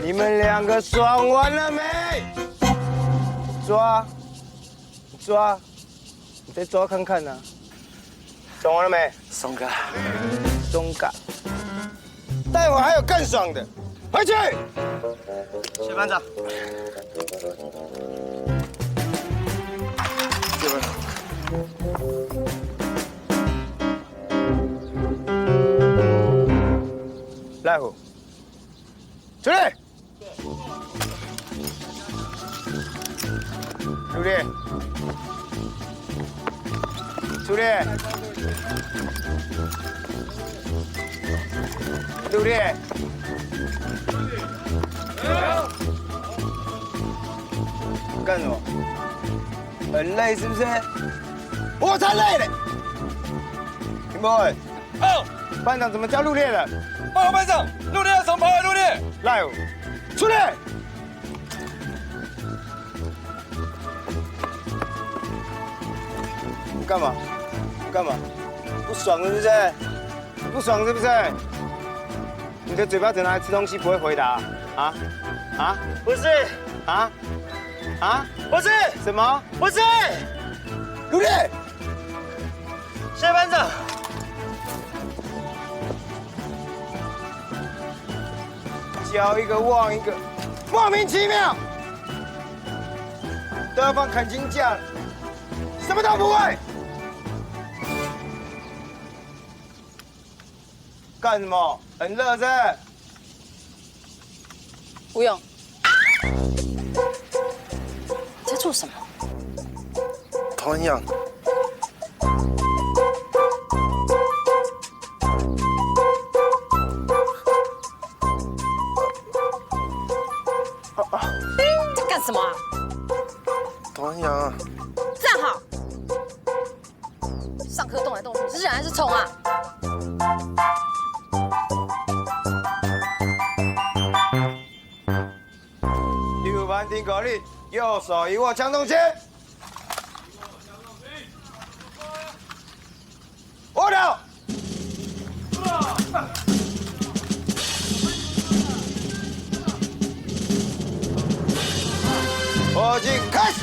你们两个爽完了没？抓，抓，你再抓看看呢。爽完了没？松哥，松哥，待会还有更爽的，回去。谢班长。谢班长。赖虎，出列。出列。出列。出列。干什么？很累是不是？我才累嘞！林博文，班长怎么教入列的？报告班长，入列从跑来入列。赖武，出列。你干嘛？你干嘛？不爽是不是？不爽是不是？你的嘴巴只拿来吃东西，不会回答啊？啊？不是。啊？啊？不是。什么？不是。入列。谢班长。教一个忘一个，莫名其妙。德方砍金价，什么都不会。干什么？很热是？不用。你在做什么？头很痒。在干什么啊？头很痒啊。站好。上课动来动去，是人还是虫啊？六班听口令，右手一握枪动起。握手。火警开始。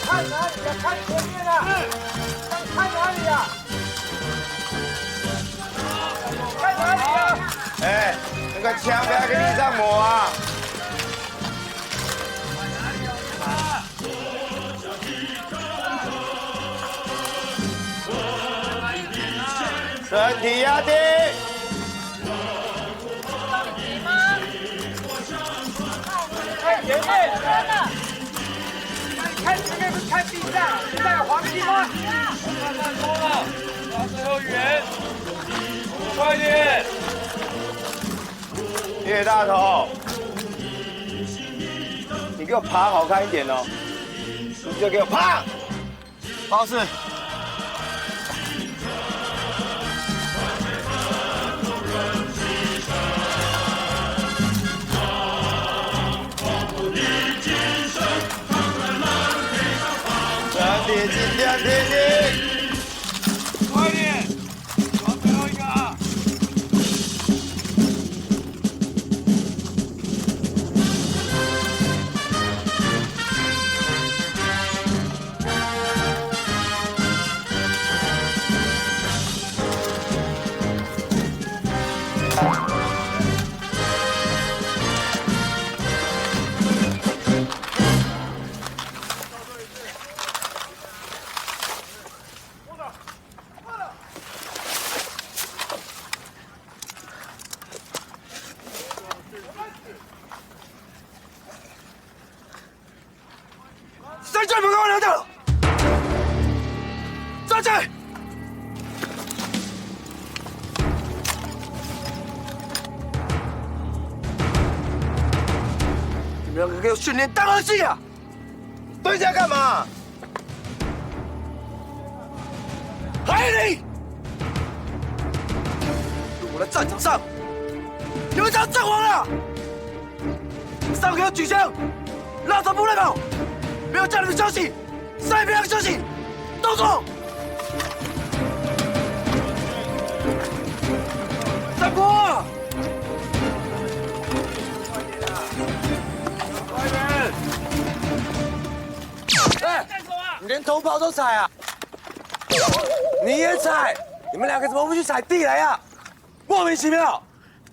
看哪里呀？看前面啊！看哪里呀？看哪里呀？哎，那个枪不要给你上抹啊！身体压低。哎，真的！看前面不是看地上，地上有黄金吗？慢慢拖了，到最后圆，快点！叶大头，你给我爬好看一点哦，你就给我爬。报事。两铁金，两铁金，快点，抓最后一个啊！站起来，别跟我聊天了！站起来！你们两个给我训练当儿戏啊！蹲下干嘛？还有你！我在战场上，你们当阵亡了！上给我举枪，拉着步来跑！没有叫你们休息，谁也别让休息，动作！站住！快点！哎，你连头袍都踩啊？你也踩？你们两个怎么不去踩地雷啊？莫名其妙！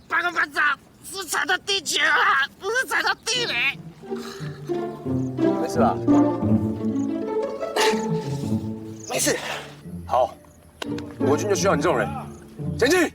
报告班长，是踩到地球了，不是踩到地雷。没事吧？没事。好，国军就需要你这种人，前进！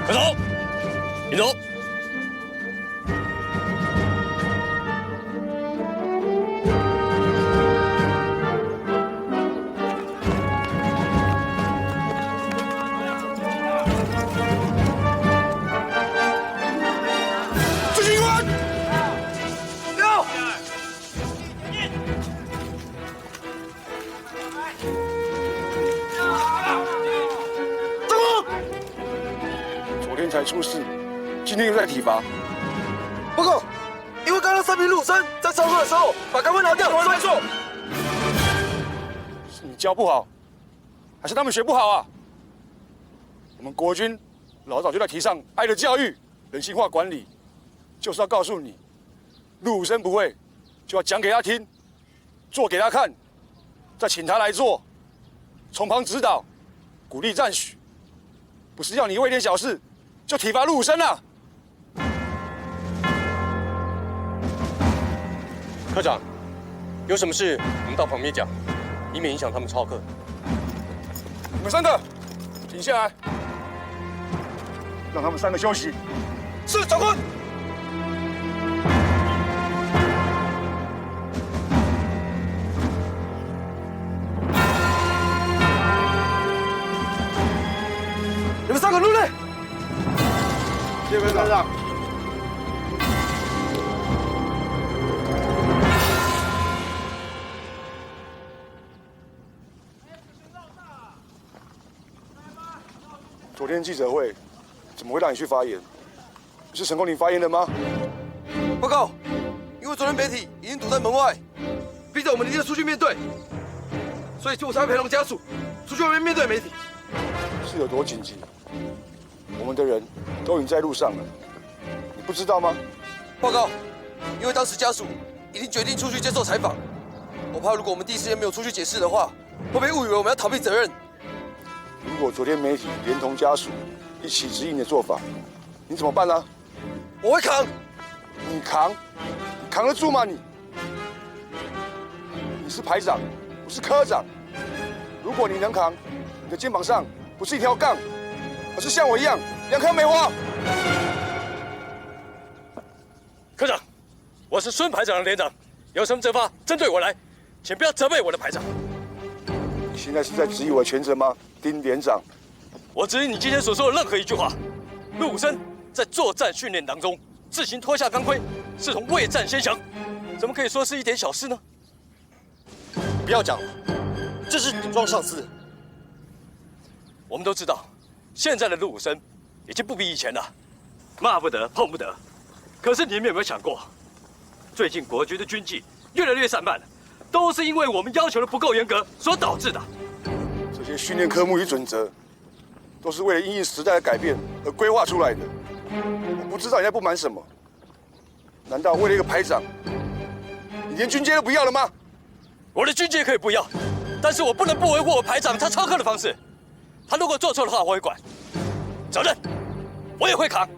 快走，引走。执行官，六。昨天才出事，今天又在体罚。报告，因为刚刚3名陆生在操课的时候把钢盔拿掉，所以说是你教不好，还是他们学不好啊？我们国军老早就在提倡爱的教育、人性化管理，就是要告诉你，陆武生不会，就要讲给他听，做给他看，再请他来做，从旁指导，鼓励赞许，不是要你为点小事就体罚陆武生啊！科长，有什么事我们到旁边讲，以免影响他们操课。你们3个停下来，让他们3个休息。是，长官。你们3个入内。谢科长。昨天记者会怎么会让你去发言？是陈功林发言的吗？报告，因为昨天媒体已经堵在门外，逼着我们一定要出去面对，所以我才会陪同家属出去外面面对媒体。是有多紧急？我们的人都已经在路上了，你不知道吗？报告，因为当时家属已经决定出去接受采访，我怕如果我们第一时间没有出去解释的话，会被误以为我们要逃避责任。如果昨天媒体连同家属一起质疑你的做法，你怎么办呢？我会扛。你扛？你扛得住吗你？你是排长，不是科长。如果你能扛，你的肩膀上不是一条杠，而是像我一样2颗梅花。科长，我是孙排长的连长，有什么责罚针对我来，请不要责备我的排长。你现在是在质疑我的权责吗，丁连长？我质疑你今天所说的任何一句话。陆武生在作战训练当中自行脱下钢盔，视同未战先降，怎么可以说是一点小事呢？不要讲了，这是顶撞上司。我们都知道，现在的陆武生已经不比以前了，骂不得，碰不得。可是你们有没有想过，最近国军的军纪越来越散漫了，都是因为我们要求的不够严格所导致的。这些训练科目与准则，都是为了因应时代的改变而规划出来的。我不知道你在不满什么？难道为了一个排长，你连军阶都不要了吗？我的军阶可以不要，但是我不能不维护我排长他操课的方式。他如果做错的话，我会管，责任我也会扛。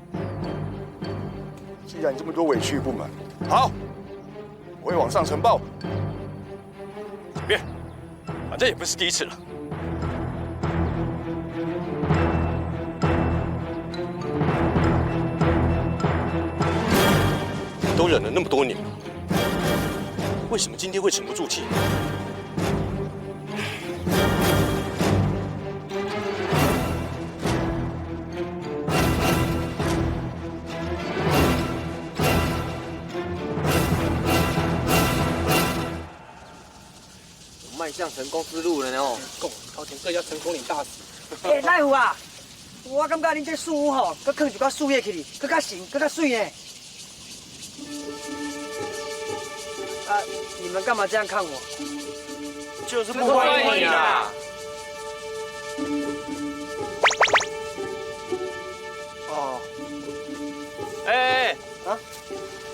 既然你这么多委屈与不满，好，我会往上呈报。别，反正也不是第一次了。都忍了那么多年了，为什么今天会沉不住气？迈向成功之路了呢！朝廷这叫成功岭大使。哎，赖虎啊，我感觉恁这树屋吼，搁放一寡树叶起哩，搁较新，搁较水呢。啊，你们干嘛这样看我？就是不欢迎你啦！哦，哎，啊，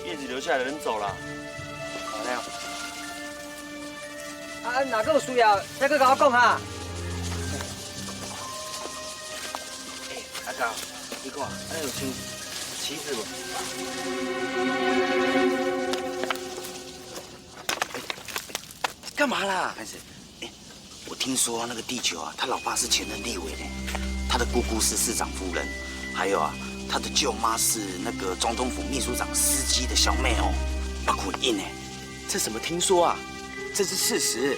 叶子留下来的人走了。好嘞。啊，哪个有需要，再搁甲我讲哈。阿高，你看，安有像旗子无？干嘛啦？开始，我听说那个地球啊，他老爸是前任立委呢，他的姑姑是市长夫人，还有啊，他的舅妈是那个总统府秘书长司机的小妹哦，把捆印呢。这怎么听说啊？这是事实。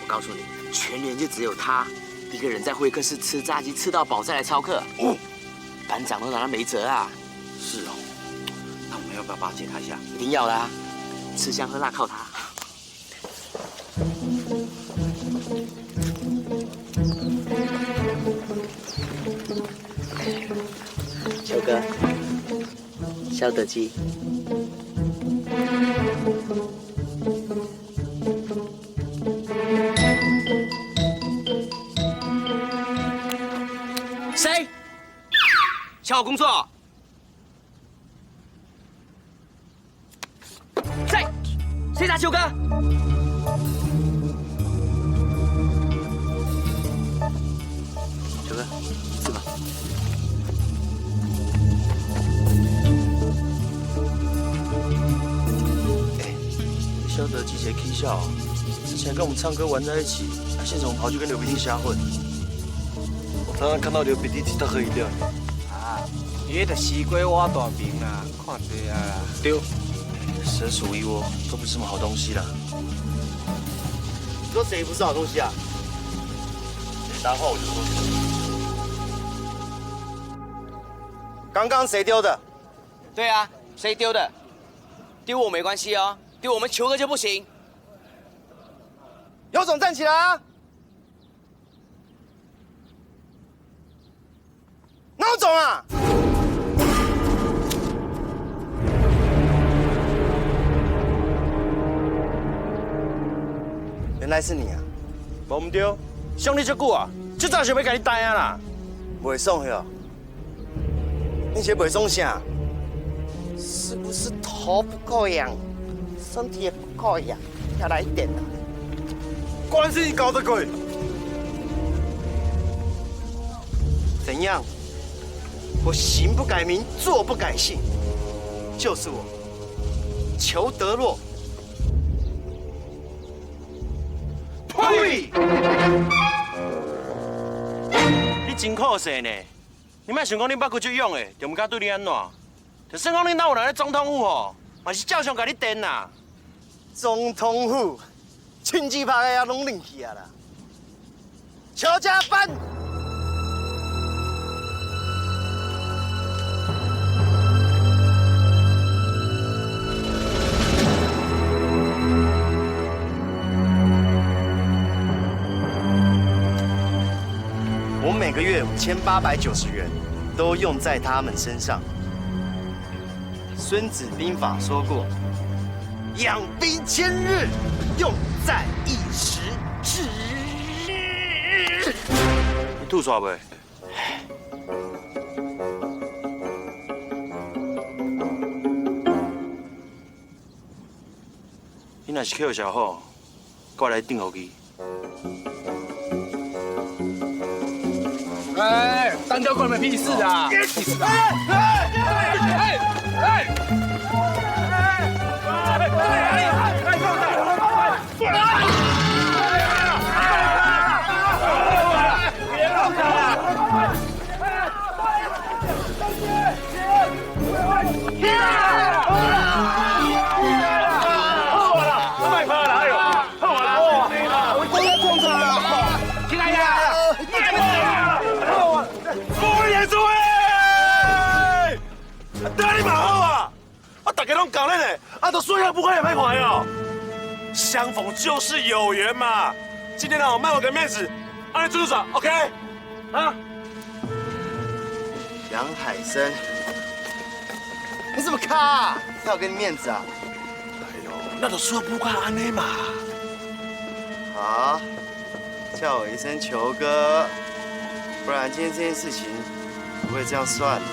我告诉你，全连就只有他一个人在会客室吃炸鸡，吃到饱再来操课。哦，班长都拿他没辙啊。是哦，那我们要不要巴结他一下？一定要的啊！吃香喝辣靠他。秋哥，肖德基。谁？敲好工作。谁打秋哥？秋哥，是吧？肖德基谁 K 笑？之前跟我们唱歌玩在一起，现在我们跑去跟刘鼻涕瞎混。我刚刚看到刘鼻涕替他喝饮料。啊，伊的西瓜挖大饼啦，看这啊啦。对，蛇鼠一窝都不是什么好东西啦。你说谁不是好东西啊？谁搭话我就说谁。刚刚谁丢的？对啊，谁丢的？丢我没关系哦，丢我们球哥就不行。有种站起来啊！哪有种啊？原来是你啊！无唔对，想你这久啊，这早就要甲你带啊啦。袂爽哟！你这袂爽啥？是不是头不够痒，身体也不够痒？要来一点的。关系你搞得鬼？怎样？我行不改名，坐不改姓，就是我，裘德洛。呸！你真酷势呢！你莫想讲你捌过这勇的，就唔敢对你安怎？就算讲你哪有来总统府吼，嘛是照常甲你电啦。总统府，亲戚拍个也拢冷去啊啦。乔家班。我每个月5890元都用在他们身上。《孙子兵法》说过：“养兵千日，用在一时。”你吐出未？你若是扣小好，我来定给你。哎，当教官没屁事啊！搞嘞嘞，啊，都说要不快也拍快哦。相逢就是有缘嘛。今天让我卖我个面子，让你出手 ，OK？ 啊？杨海生，你怎么卡啊？他有给你面子啊？哎呦，那都说不快安内嘛。好，叫我一声球哥，不然今天这件事情不会这样算的。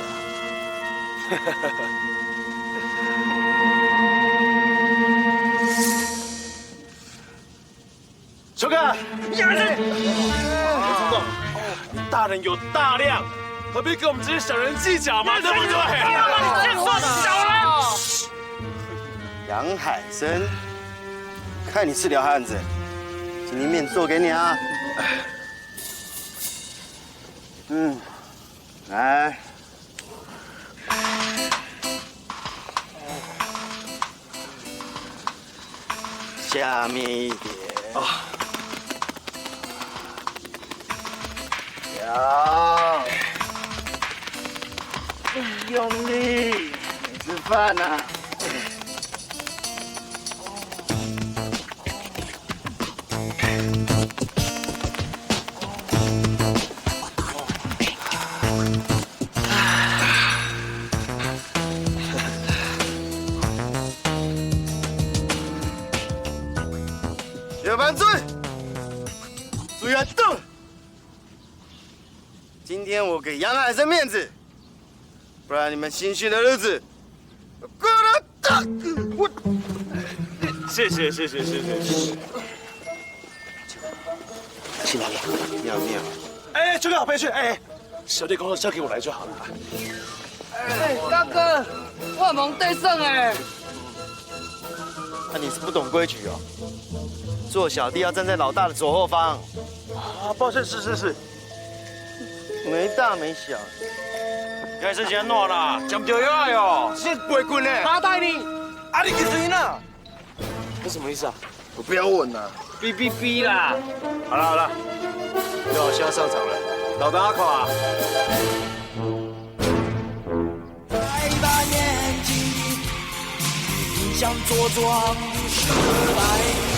球哥，杨人，冲动，大人有大量，何必跟我们这些小人计较嘛？对不对？你先说小人。杨海生，看你是条汉子，今天面做给你啊。来。下面一点。用力，没吃饭呐。学班队，注意动。今天我给杨海生面子，不然你们新训的日子过得大。我，谢谢。去哪里？尿尿。哎，球哥好，别去。哎，小弟工作交给我来就好了。哎，大哥，我蒙对胜哎。那你是不懂规矩哦。做小弟要站在老大的左后方。啊，抱歉，是。没大没小，该是先弄啦，讲不对话哟，先背棍嘞。他带你，啊你给谁呢？这什么意思啊？我不要问啦，哔啦。好了，又好像要上场了，老大阿垮。再把年纪，你想茁壮时来。